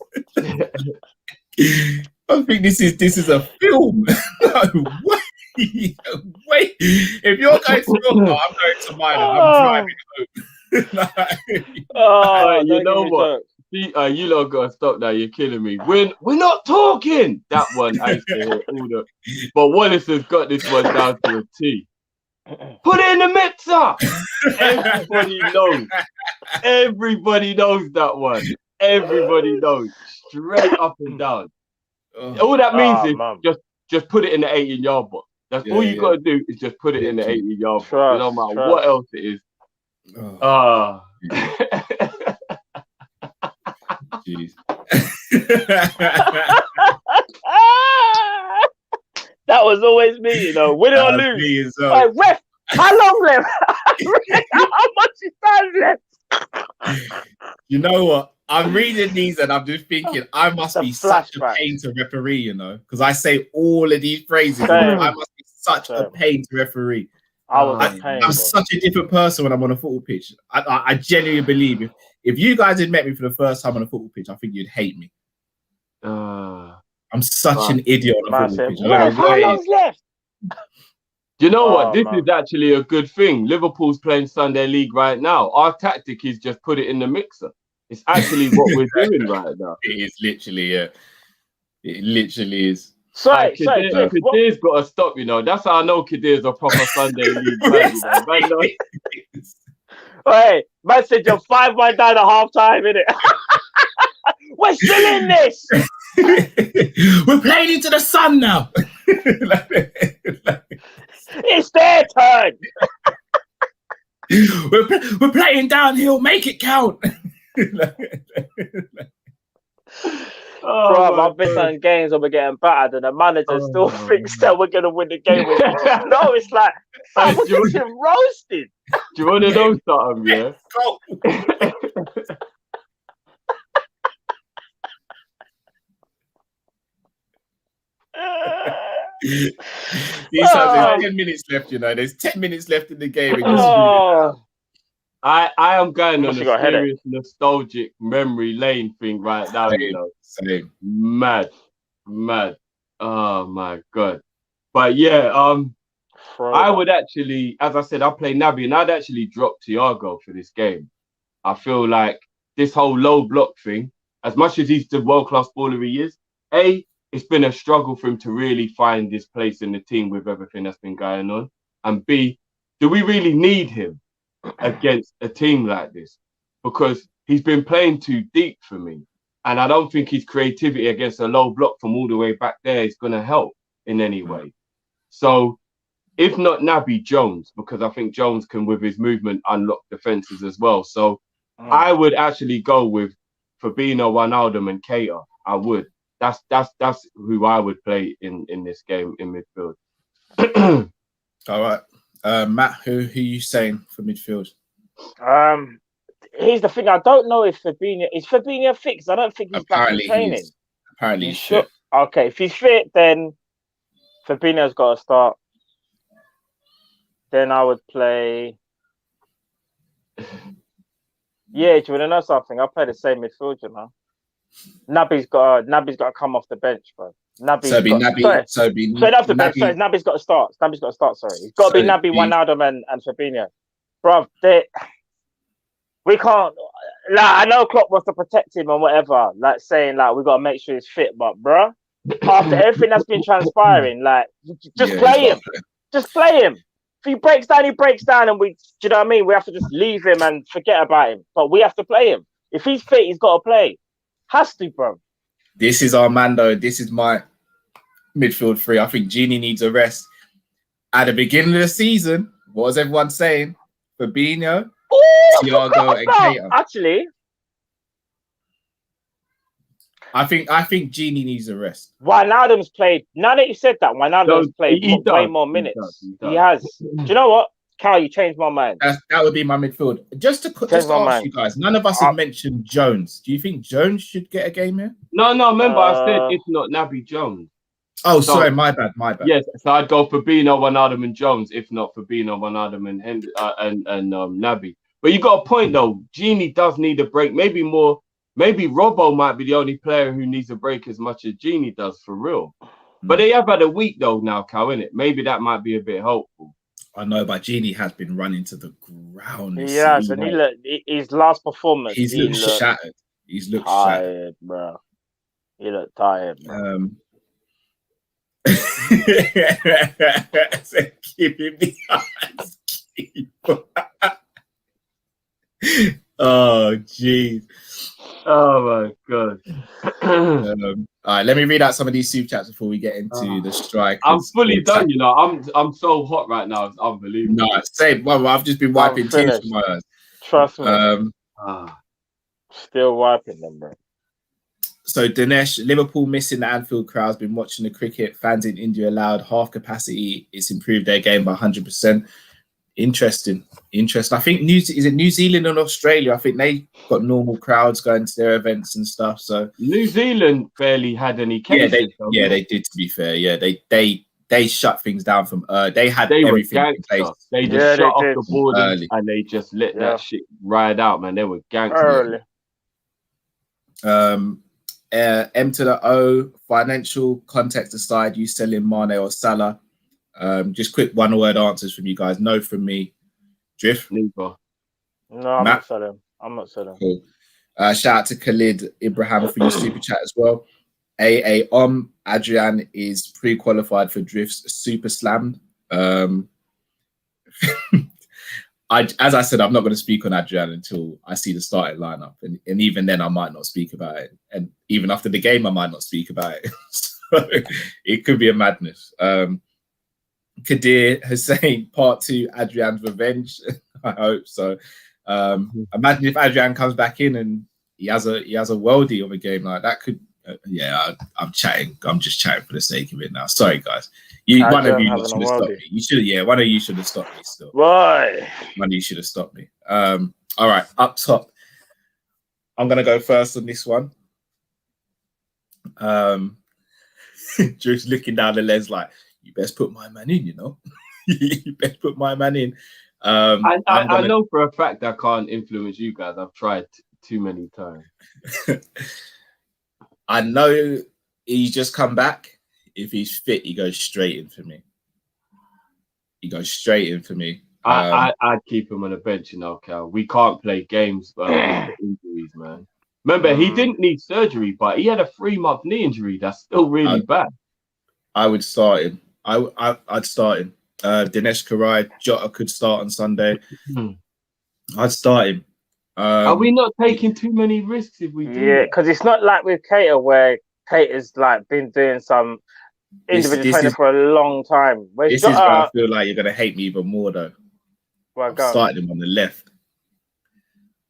I think this is a film. No way. Wait, if you're going to your car, I'm going to mine. I'm driving home. You know what? You lot gotta stop that. You're killing me. We're not talking. That one I used to hear all the. But Wallace has got this one down to a T. Put it in the mixer. Everybody knows. Everybody knows that one. Everybody knows. Straight up and down. All that means is just put it in the 18-yard box. That's all you gotta do is just put it in the 18-yard box. No matter what else it is. Jeez. was always me, you know, win or lose. Me as well. Like, ref, how long left? How much is time left? You know what? I'm reading these and I'm just thinking I must be such a pain to referee, you know, because I say all of these phrases. You know, I must be such a pain to referee. I'm such a different person when I'm on a football pitch. I genuinely believe if you guys had met me for the first time on a football pitch, I think you'd hate me. I'm such an idiot on a football pitch. How long's left? Do you know what? This is actually a good thing. Liverpool's playing Sunday League right now. Our tactic is just put it in the mixer. It's actually what we're doing right now. It is literally, it literally is. Kadir's got to stop, you know. That's how I know Kadir's a proper Sunday League man. Hey, man said you're 5-1 down at half time, innit? We're still in this. We're playing into the sun now. It's their turn. We're playing downhill. Make it count. Bro, I've been on games where we're getting battered, and the manager still thinks that we're gonna win the game. No, it's like we're getting roasted. Do you want to know something? Yeah. Go. There's 10 minutes left, you know. There's 10 minutes left in the game. I am going on a serious nostalgic memory lane thing right now, you know. Same. Mad. Oh my god. But yeah, I would actually, as I said, I play Naby, and I'd actually drop Thiago for this game. I feel like this whole low block thing, as much as he's the world-class baller he is, it's been a struggle for him to really find his place in the team with everything that's been going on. And B, do we really need him against a team like this? Because he's been playing too deep for me. And I don't think his creativity against a low block from all the way back there is going to help in any way. So if not Naby, Jones, because I think Jones can, with his movement, unlock defenses as well. So I would actually go with Fabinho, Wijnaldum and Keita. I would. That's who I would play in this game in midfield. All right. Matt, who are you saying for midfield? Here's the thing. I don't know if Fabinho fixed. I don't think he's back in training. Apparently he's fit. Okay, if he's fit, then Fabinho's got to start. Then I would play. Yeah, do you want to know something? I'll play the same midfield, you know. Naby's got to come off the bench, bro. Naby's got to start. Sorry, it's got to be Naby, Wijnaldum, and Fabinho, bro. We can't. Like, I know Klopp wants to protect him and whatever, like saying like we got to make sure he's fit, but bro, after everything that's been transpiring, like just play him. Just play him. If he breaks down, and do you know what I mean? We have to just leave him and forget about him. But we have to play him. If he's fit, he's got to play. Has to, bro. This is Armando. This is my midfield three. I think Gini needs a rest. At the beginning of the season, what was everyone saying? Fabinho, Thiago, and Keita. Actually, I think Gini needs a rest. Wijnaldum's played. Now that you said that, Wijnaldum's played way more minutes. He has. Do you know what? Cal, you changed my mind. That would be my midfield. Just to ask you guys, none of us have mentioned Jones. Do you think Jones should get a game here? No. Remember, I said if not Naby, Jones. Oh, sorry, my bad. Yes, so I'd go for Fabinho, Wijnaldum, and Jones. If not Fabinho, Wijnaldum, and Naby. But you got a point though. Gini does need a break. Maybe more. Maybe Robbo might be the only player who needs a break as much as Gini does for real. But they have had a week though now, Cal, innit? Maybe that might be a bit hopeful. I know, but Gini has been running to the ground. Yeah, and his last performance. He's looked shattered. He's looked tired, bro. He looked tired, bro. Keep him the eyes. Oh, jeez. Oh, my God. All right, let me read out some of these soup chats before we get into the strike. I'm fully done, you know. I'm so hot right now. It's unbelievable. No, same. Well, I've just been wiping tears from my eyes. Trust me. Still wiping them, bro. So Dinesh, Liverpool missing the Anfield crowds. Been watching the cricket. Fans in India allowed half capacity. It's improved their game by 100%. Interesting. I think New Zealand and Australia? I think they got normal crowds going to their events and stuff. So New Zealand barely had any cases. They did. To be fair, they shut things down from. They had They were everything in place. gangster. They just shut off the borders early. and they just let that shit ride out, man. They were gangster. Early. M to the O, financial context aside, you selling Mane or Salah? Just quick one-word answers from you guys. No from me. Drift? Neither. No, I'm not selling. Cool. Shout out to Khalid Ibrahim for your super chat as well. Adrian is pre-qualified for Drift's super slammed. As I said, I'm not going to speak on Adrian until I see the starting lineup, and even then, I might not speak about it. And even after the game, I might not speak about it. So it could be a madness. Kadir Hussein, part 2, Adrian's revenge. I hope so. Imagine if Adrian comes back in and he has a worldie of a game like that. Could I'm chatting. I'm just chatting for the sake of it now. Sorry, guys. One of you should have stopped me. You should have. Yeah, one of you should have stopped me. Still, why? One of you should have stopped me. All right, up top. I'm gonna go first on this one. Just looking down the lens, like, you best put my man in. You know, you best put my man in. I know for a fact I can't influence you guys. I've tried too many times. I know he's just come back. If he's fit, he goes straight in for me. I'd keep him on the bench, Cal. We can't play games with injuries, man. Remember, he didn't need surgery, but he had a 3-month knee injury. That's still really bad. I would start him. I'd start him. Dinesh Karai, Jota could start on Sunday. I'd start him. Are we not taking too many risks if we do? Yeah, because it's not like with Keita, where Keita's like been doing some individual training for a long time. This is where I feel like you're going to hate me even more, though. Well, I'm starting him on the left.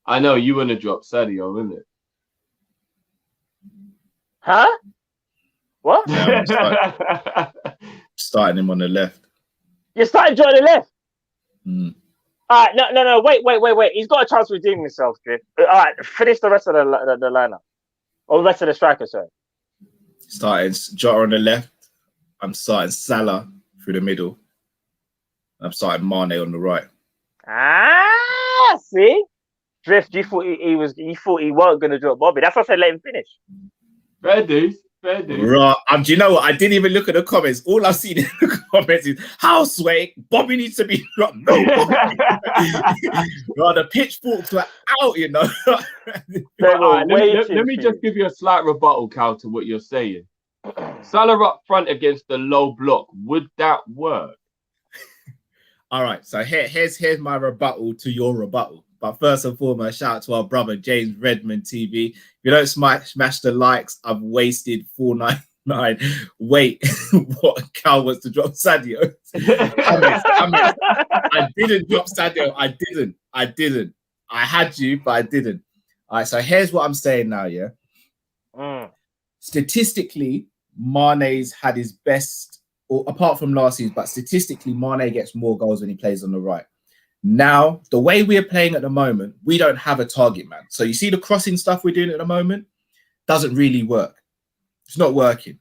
I know you want to drop Sadio, isn't it? Huh? What? Yeah, I'm starting him on the left. You're starting Jota on the left? All right, no. Wait. He's got a chance to redeem himself, Drift. All right, finish the rest of the lineup. Or the rest of the striker, sorry. Starting Jota on the left. I'm starting Salah through the middle. I'm starting Mane on the right. See? Drift, you thought he wasn't going to drop Bobby. That's why I said let him finish. Fair dues. Right. Do you know what? I didn't even look at the comments. All I've seen in the comments is how sway Bobby needs to be dropped. No, the pitchforks were out, you know. Let me just give you a slight rebuttal, Cal, to what you're saying. Salah up front against the low block. Would that work? All right. So here's my rebuttal to your rebuttal. But first and foremost, shout out to our brother James Redmond TV. If you don't smash the likes, I've wasted $4.99. Wait, what? Cal wants to drop Sadio. I didn't drop Sadio. I didn't. I had you, but I didn't. All right. So here's what I'm saying now. Yeah. Statistically, Mane's had his best, or apart from last season, but statistically, Mane gets more goals when he plays on the right. Now, the way we are playing at the moment, we don't have a target man. So you see the crossing stuff we're doing at the moment doesn't really work. It's not working.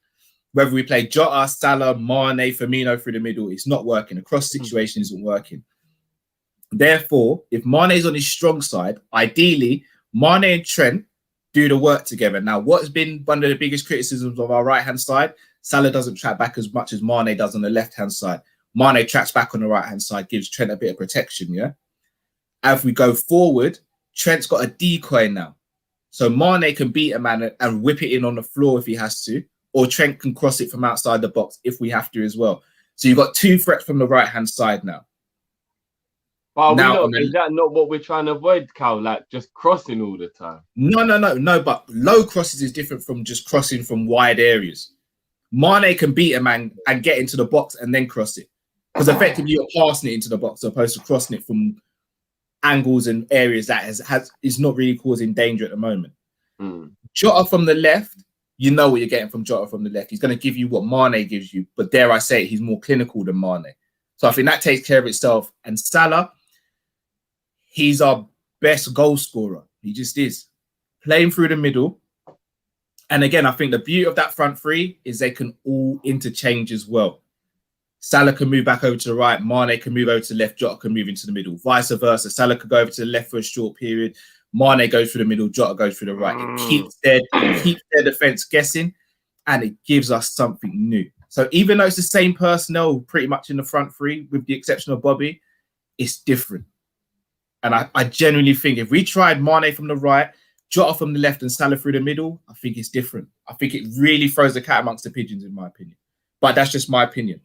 Whether we play Jota, Salah, Mane, Firmino through the middle, it's not working. The cross situation isn't working. Therefore, if Mane's on his strong side, ideally, Mane and Trent do the work together. Now, what has been one of the biggest criticisms of our right-hand side, Salah doesn't track back as much as Mane does on the left-hand side. Mane tracks back on the right-hand side, gives Trent a bit of protection, yeah? As we go forward, Trent's got a decoy now. So Mane can beat a man and whip it in on the floor if he has to, or Trent can cross it from outside the box if we have to as well. So you've got 2 threats from the right-hand side now. But is that not what we're trying to avoid, Cal? Like just crossing all the time? No. But low crosses is different from just crossing from wide areas. Mane can beat a man and get into the box and then cross it. Because effectively you're passing it into the box as opposed to crossing it from angles and areas that is not really causing danger at the moment. Jota from the left you know what you're getting from Jota from the left. He's going to give you what Mane gives you, but dare I say it, he's more clinical than Mane. So I think that takes care of itself. And Salah, he's our best goal scorer. He just is. Playing through the middle. And again, I think the beauty of that front three is they can all interchange as well. Salah can move back over to the right. Mane can move over to the left. Jota can move into the middle. Vice versa. Salah could go over to the left for a short period. Mane goes through the middle. Jota goes through the right. It keeps their defense guessing, and it gives us something new. So even though it's the same personnel pretty much in the front three, with the exception of Bobby, it's different. And I genuinely think if we tried Mane from the right, Jota from the left, and Salah through the middle, I think it's different. I think it really throws the cat amongst the pigeons, in my opinion. But that's just my opinion.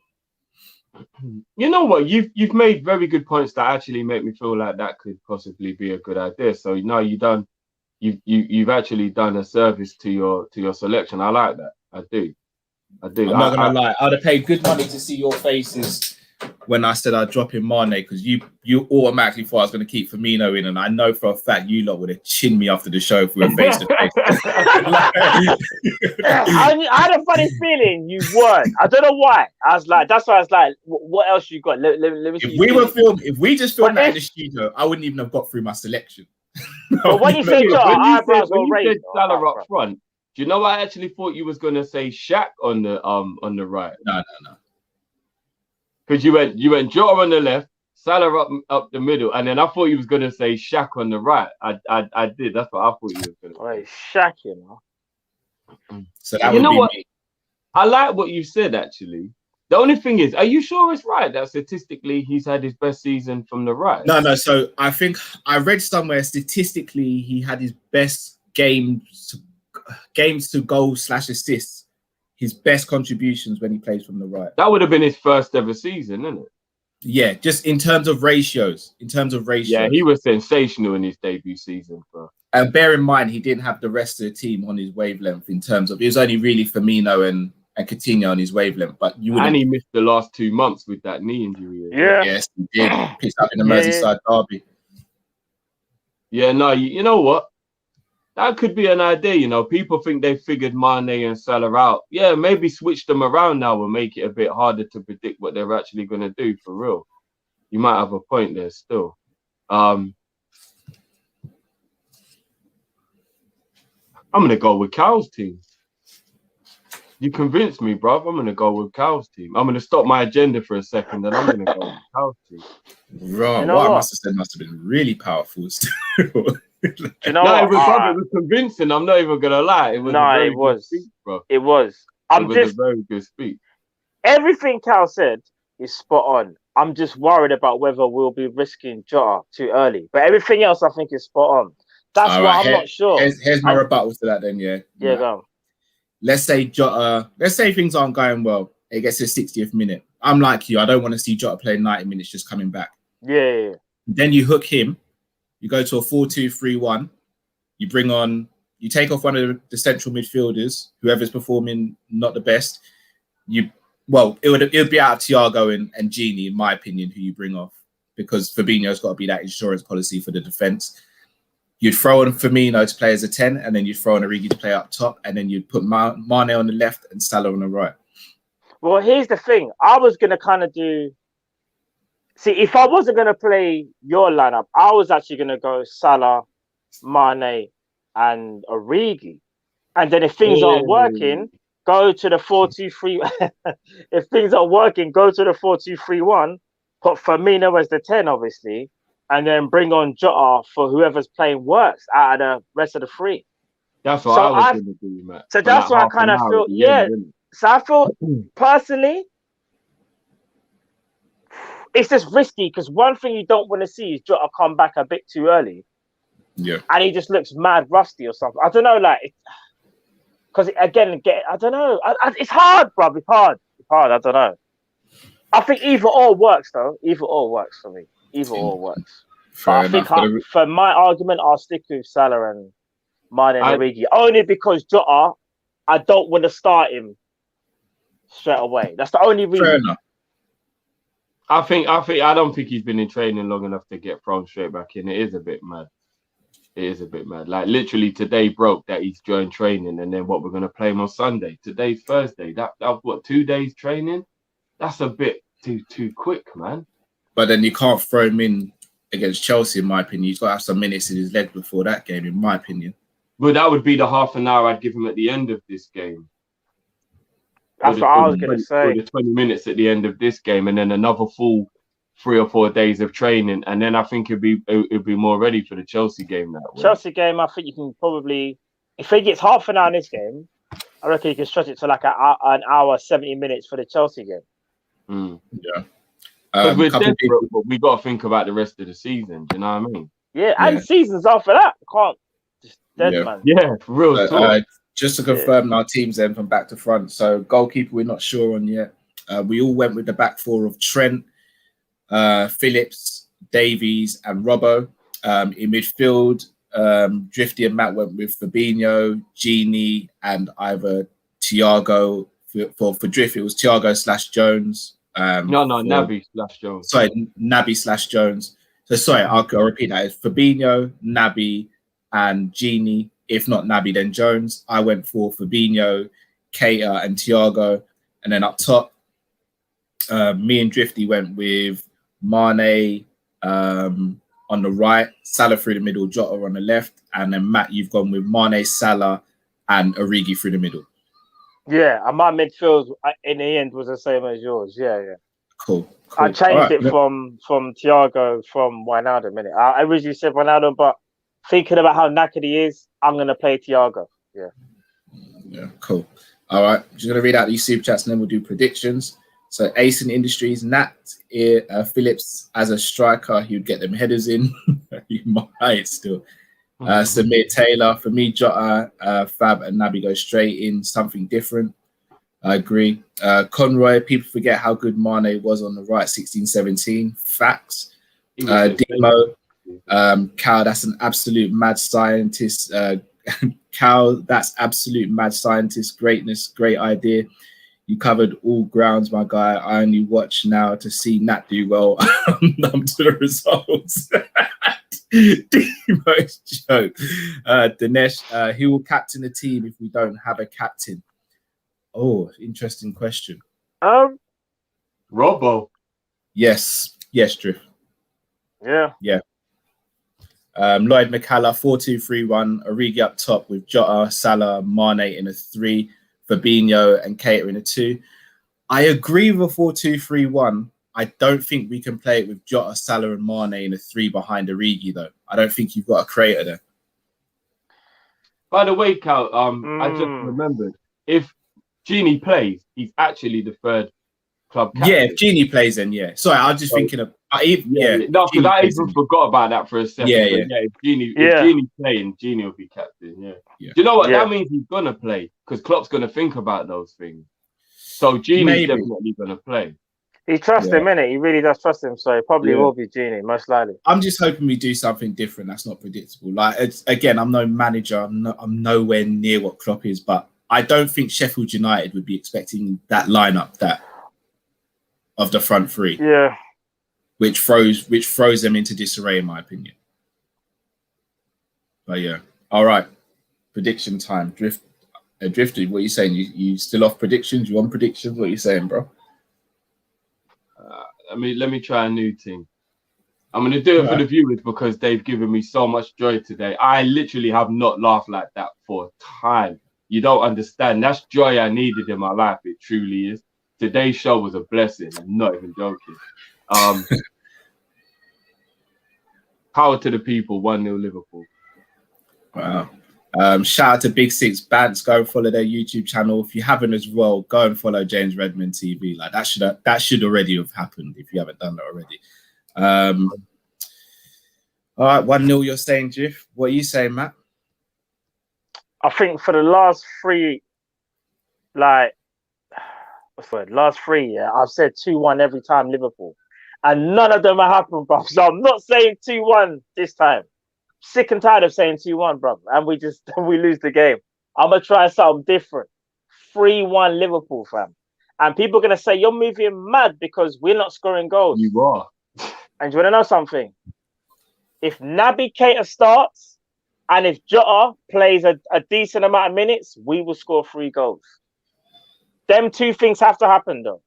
You know what? You've made very good points that actually make me feel like that could possibly be a good idea. So now you've actually done a service to your selection. I like that. I do. I'm not gonna lie. I'd have paid good money to see your faces when I said I'd drop in Mane, because you automatically thought I was going to keep Firmino in, and I know for a fact you lot would have chinned me after the show if we were face to face. I had a funny feeling you weren't. I don't know why. That's why I was like, what else you got? Let me see. If we just filmed that in the studio, I wouldn't even have got through my selection. But when you said Salah up front, do you know I actually thought you was going to say Shaq on the right? No. Because you went Jota on the left, Salah up the middle, and then I thought you was going to say Shaq on the right. I did. That's what I thought you was going to say. Wait, Shaq, you know. So that would be what? me. I like what you said, actually. The only thing is, are you sure it's right that statistically he's had his best season from the right? No. So I think I read somewhere statistically he had his best games to goal/assists. His best contributions when he plays from the right. That would have been his first ever season, isn't it? Yeah, just in terms of ratios. Yeah, he was sensational in his debut season, bro. And bear in mind, he didn't have the rest of the team on his wavelength in terms of, it was only really Firmino and Coutinho on his wavelength. But and he missed the last 2 months with that knee injury. Yeah. Yes, he did. Picked up in the Merseyside derby. Yeah, no, you know what? That could be an idea, you know. People think they figured Mane and Salah out. Yeah, maybe switch them around now and make it a bit harder to predict what they're actually going to do, for real. You might have a point there still. I'm going to go with Cal's team. You convinced me, bruv. I'm going to go with Cal's team. I'm going to stop my agenda for a second and I'm going to go with Cal's team. Right, what I must have said must have been really powerful still. You know what? It was convincing. I'm not even gonna lie. It was good speech, bro. It was. It was a very good speech. Everything Cal said is spot on. I'm just worried about whether we'll be risking Jota too early. But everything else I think is spot on. That's why I'm not sure. Here's my rebuttal to that then, yeah. Yeah, go. Let's say Jota, let's say things aren't going well. It gets to the 60th minute. I'm like you. I don't want to see Jota play 90 minutes just coming back. Yeah. Then you hook him. You go to a 4-2-3-1. You take off one of the central midfielders, whoever's performing not the best. It would be out of Thiago and Gini, in my opinion, who you bring off, because Fabinho's got to be that insurance policy for the defense. You'd throw on Firmino to play as a 10, and then you'd throw on Origi to play up top, and then you'd put Mane on the left and Salah on the right. Well, here's the thing. I was going to kind of do... See, if I wasn't going to play your lineup, I was actually going to go Salah, Mane, and Origi. And then if things aren't working, go to the 4-2-3. If things aren't working, go to the 4-2-3-1. Put Firmino as the 10, obviously. And then bring on Jota for whoever's playing worse out of the rest of the three. That's what I was going to do, Matt. So that's what I kind of feel. Yeah. So I feel, personally, it's just risky, because one thing you don't want to see is Jota come back a bit too early. Yeah. And he just looks mad rusty or something. I don't know, because again, I don't know. It's hard, bruv. It's hard. I don't know. I think either or works, though. Either or works for me. Either or works. But I think for my argument, I'll stick with Salah and Mane and Origi. Only because Jota, I don't want to start him straight away. That's the only reason. Fair enough. I don't think he's been in training long enough to get thrown straight back in. It is a bit mad. It is a bit mad. Like literally today broke that he's joined training, and then what we're gonna play him on Sunday. Today's Thursday. That what 2 days training? That's a bit too quick, man. But then you can't throw him in against Chelsea, in my opinion. He's got to have some minutes in his leg before that game, in my opinion. But that would be the half an hour I'd give him at the end of this game. That's what I was going to say. Or the 20 minutes at the end of this game, and then another full 3 or 4 days of training, and then I think it'd be more ready for the Chelsea game. That way. Chelsea game, I think you can probably, if he gets half an hour in this game, I reckon you can stretch it to like an hour, 70 minutes for the Chelsea game. Yeah. Because we're desperate, but we got to think about the rest of the season. Do you know what I mean? Yeah, and seasons after that. Can't just dead, man. Yeah, for real talk. Just to confirm our teams then from back to front. So goalkeeper, we're not sure on yet. We all went with the back four of Trent, Phillips, Davies, and Robbo. In midfield, Drifty and Matt went with Fabinho, Genie, and either Thiago. For Drift, it was Thiago / Jones. Naby / Jones. Sorry, Naby / Jones. So sorry, I'll repeat that. It's Fabinho, Naby, and Genie. If not Naby, then Jones. I went for Fabinho, Keita, and Thiago. And then up top, me and Drifty went with Mane on the right, Salah through the middle, Jota on the left. And then Matt, you've gone with Mane, Salah, and Origi through the middle. Yeah, and my midfield in the end was the same as yours. Yeah. Cool. I changed it from Thiago from Wijnaldum, innit? I originally said Wijnaldum, but thinking about how knackered he is, I'm going to play Thiago. Yeah, cool. All right, just going to read out these super chats and then we'll do predictions. So Ace in Industries, Nat Phillips as a striker, he would get them headers in. He might still. Samir Taylor, for me, Jota, Fab, and Naby go straight in, something different. I agree. Conroy, people forget how good Mane was on the right, 16-17. Facts. Demo, Cal, that's an absolute mad scientist. Cal, that's absolute mad scientist. Greatness, great idea. You covered all grounds, my guy. I only watch now to see Nat do well. I'm numb to the results. Demo's joke. Dinesh, he will captain the team if we don't have a captain. Oh, interesting question. Robbo. Yes, Drift. Yeah. Lloyd McCalla, 4-2-3-1. Origi up top with Jota, Salah, Mane in a 3, Fabinho and Keita in a 2. I agree with a 4-2-3-1. I don't think we can play it with Jota, Salah, and Mane in a 3 behind Origi, though. I don't think you've got a creator there. By the way, Cal, I just remembered, if Genie plays, he's actually the third club captain. Yeah, if Genie plays, then yeah. Sorry, I was just thinking of... No, because I even forgot about that for a second. Yeah. If Genie's playing, Genie will be captain, yeah. Do you know what? That means he's going to play, because Klopp's going to think about those things. So Genie's definitely going to play. He trusts him, innit? He really does trust him, so it probably will be Genie, most likely. I'm just hoping we do something different that's not predictable. Like, again, I'm no manager. I'm nowhere near what Klopp is, but I don't think Sheffield United would be expecting that lineup of the front three. Yeah. Which throws them into disarray, in my opinion. But yeah. All right. Prediction time. Drifty, what are you saying? You still off predictions? You on predictions? What are you saying, bro? Let me try a new thing. I'm going to do it for the viewers because they've given me so much joy today. I literally have not laughed like that for time. You don't understand. That's joy I needed in my life. It truly is. Today's show was a blessing. I'm not even joking. Power to the people. 1-0 Liverpool. Wow. Shout out to Big Six Bants. Go and follow their YouTube channel. If you haven't as well, go and follow James Redmond TV. Like that should already have happened if you haven't done that already. All right, 1-0 you're saying, Jiff. What are you saying, Matt? I think for the last 3, I've said 2-1 every time Liverpool. And none of them have happened, bro. So I'm not saying 2-1 this time. Sick and tired of saying 2-1, bro. And we lose the game. I'm going to try something different. 3-1 Liverpool, fam. And people are going to say, you're moving mad because we're not scoring goals. You are. And do you want to know something? If Naby Keita starts, And if Jota plays a decent amount of minutes, we will score 3 goals. Them 2 things have to happen, though.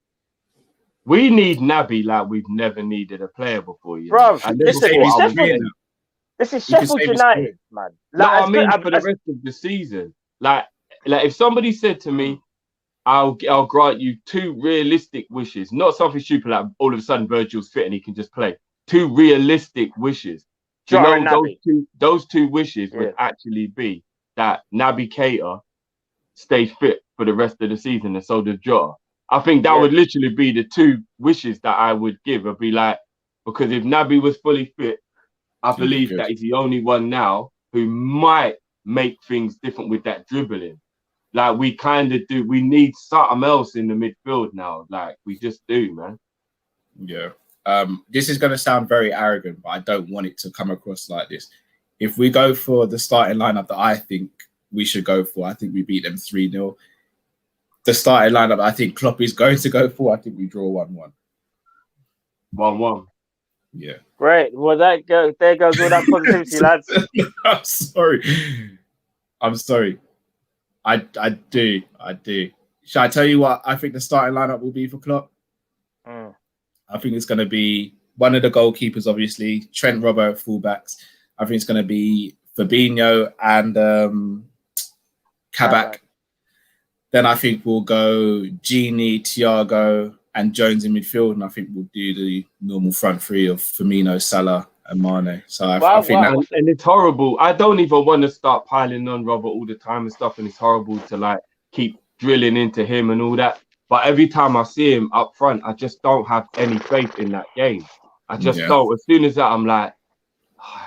We need Naby like we've never needed a player before, you know. Bruv, And listen, Liverpool, this is Sheffield United, man. No, Like, I mean for the rest of the season. Like if somebody said to me, I'll grant you 2 realistic wishes, not something stupid like all of a sudden Virgil's fit and he can just play. 2 realistic wishes. Do you know those two wishes would actually be that Naby Keita stays fit for the rest of the season and so does Jota. I think that would literally be the 2 wishes that I would give. I'd be like, because if Naby was fully fit, I believe that he's the only one now who might make things different with that dribbling. Like we kind of do. We need something else in the midfield now. Like we just do, man. Yeah. This is going to sound very arrogant, but I don't want it to come across like this. If we go for the starting lineup that I think we should go for, I think we beat them 3-0. The starting lineup I think Klopp is going to go for, I think we draw 1-1. 1-1. Yeah. Great. Well, there goes all that positivity, lads. I'm sorry. I do. Shall I tell you what I think the starting lineup will be for Klopp? I think it's going to be one of the goalkeepers, obviously. Trent Robbo fullbacks. I think it's going to be Fabinho and Kabak. Then I think we'll go Gini, Thiago, and Jones in midfield. And I think we'll do the normal front 3 of Firmino, Salah, and Mane. So I think that... And it's horrible. I don't even want to start piling on Robert all the time and stuff. And it's horrible to like keep drilling into him and all that. But every time I see him up front, I just don't have any faith in that game. I just don't. As soon as that, I'm like,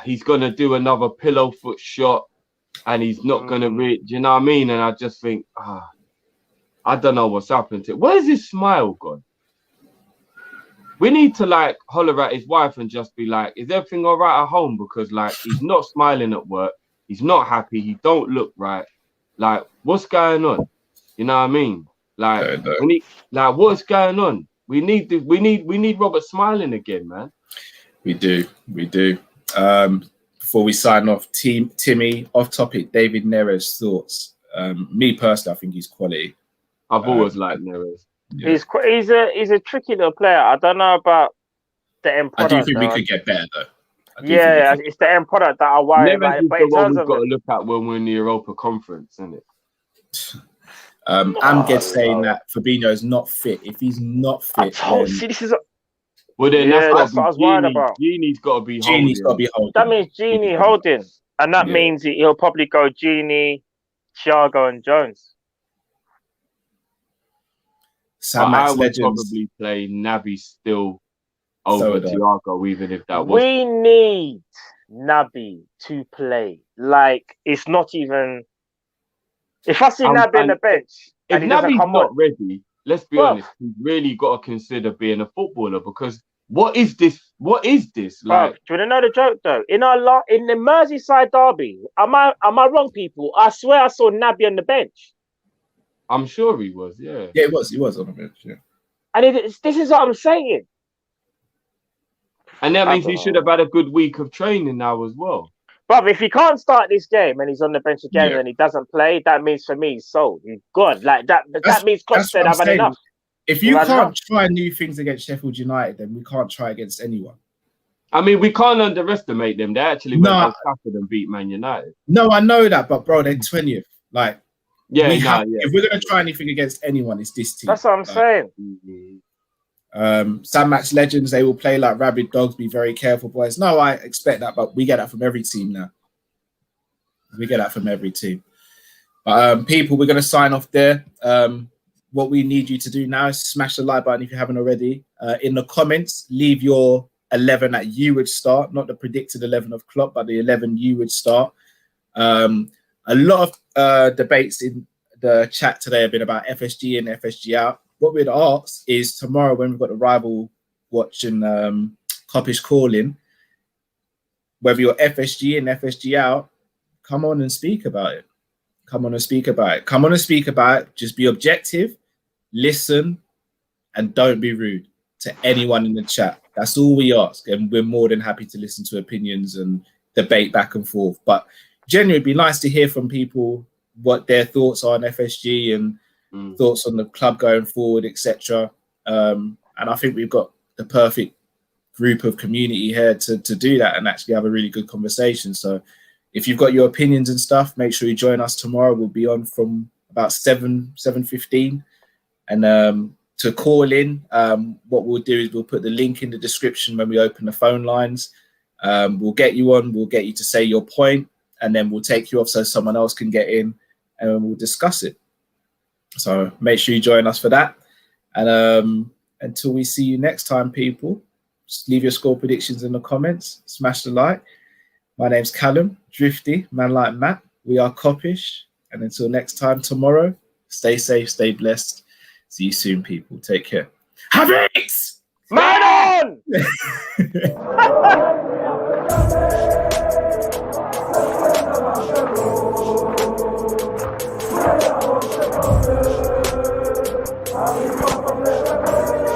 he's going to do another pillow foot shot and he's not going to reach. Do you know what I mean? And I just think, I don't know what's happened to it. Where's his smile gone? We need to like holler at his wife and just be like, is everything all right at home? Because like, he's not smiling at work. He's not happy. He don't look right. Like, what's going on? You know what I mean? Like, what's going on? We need Robert smiling again, man. We do. Before we sign off, Timmy, off topic, David Neres thoughts. Me personally, I think he's quality. I've always liked Neres. Yeah. He's a tricky little player. I don't know about the end product. I do think we could get better though. It's the end product that I worry about. But in terms of we've got to look at when we're in the Europa Conference, isn't it? Amged saying that Fabinho is not fit. If he's not fit, this is. Well, then that's what I was worried about. Gini's got to be holding. That means Gini holding, and that means he'll probably go Gini, Thiago, and Jones. I would probably play Naby still over Thiago, even if that was. We need Naby to play. Like, it's not even. If I see Naby on the bench, if Naby's not ready, let's be honest, he's really got to consider being a footballer because what is this? What is this? Like, do you want to know the joke though? In the Merseyside derby, am I wrong, people? I swear I saw Naby on the bench. I'm sure he was, yeah. Yeah, he was on the bench, yeah. And this is what I'm saying. And that means he should have had a good week of training now as well. But if he can't start this game and he's on the bench again and he doesn't play, that means for me he's sold. He's gone. Like that means Klopp said I've had enough. If you can't try new things against Sheffield United, then we can't try against anyone. I mean, we can't underestimate them. They actually went on Trafford and beat Man United. No, I know that, but bro, they're 20th. Like, if we're gonna try anything against anyone, it's this team. That's what I'm saying. Sam Max Legends, they will play like rabid dogs. Be very careful, boys. No, I expect that, but we get that from every team now. We get that from every team. But people, we're going to sign off there. What we need you to do now is smash the like button if you haven't already. In the comments, leave your 11 that you would start, not the predicted 11 of Klopp, but the 11 you would start. A lot of debates in the chat today have been about FSG in, FSG out. What we'd ask is tomorrow when we've got the rival watching Kop-Ish calling, whether you're FSG in, FSG out, come on and speak about it. Come on and speak about it. Just be objective, listen, and don't be rude to anyone in the chat. That's all we ask. And we're more than happy to listen to opinions and debate back and forth. But genuinely be nice to hear from people what their thoughts are on FSG and thoughts on the club going forward, etc. And I think we've got the perfect group of community here to do that and actually have a really good conversation. So if you've got your opinions and stuff, make sure you join us tomorrow. We'll be on from about 7:15. And to call in, what we'll do is we'll put the link in the description when we open the phone lines. We'll get you on, we'll get you to say your point, and then we'll take you off so someone else can get in and we'll discuss it. So make sure you join us for that. And until we see you next time, people, just leave your score predictions in the comments. Smash the like. My name's Callum, Drifty, man like Matt. We are Kop-Ish. And until next time tomorrow, stay safe, stay blessed. See you soon, people. Take care. Have it! Man on!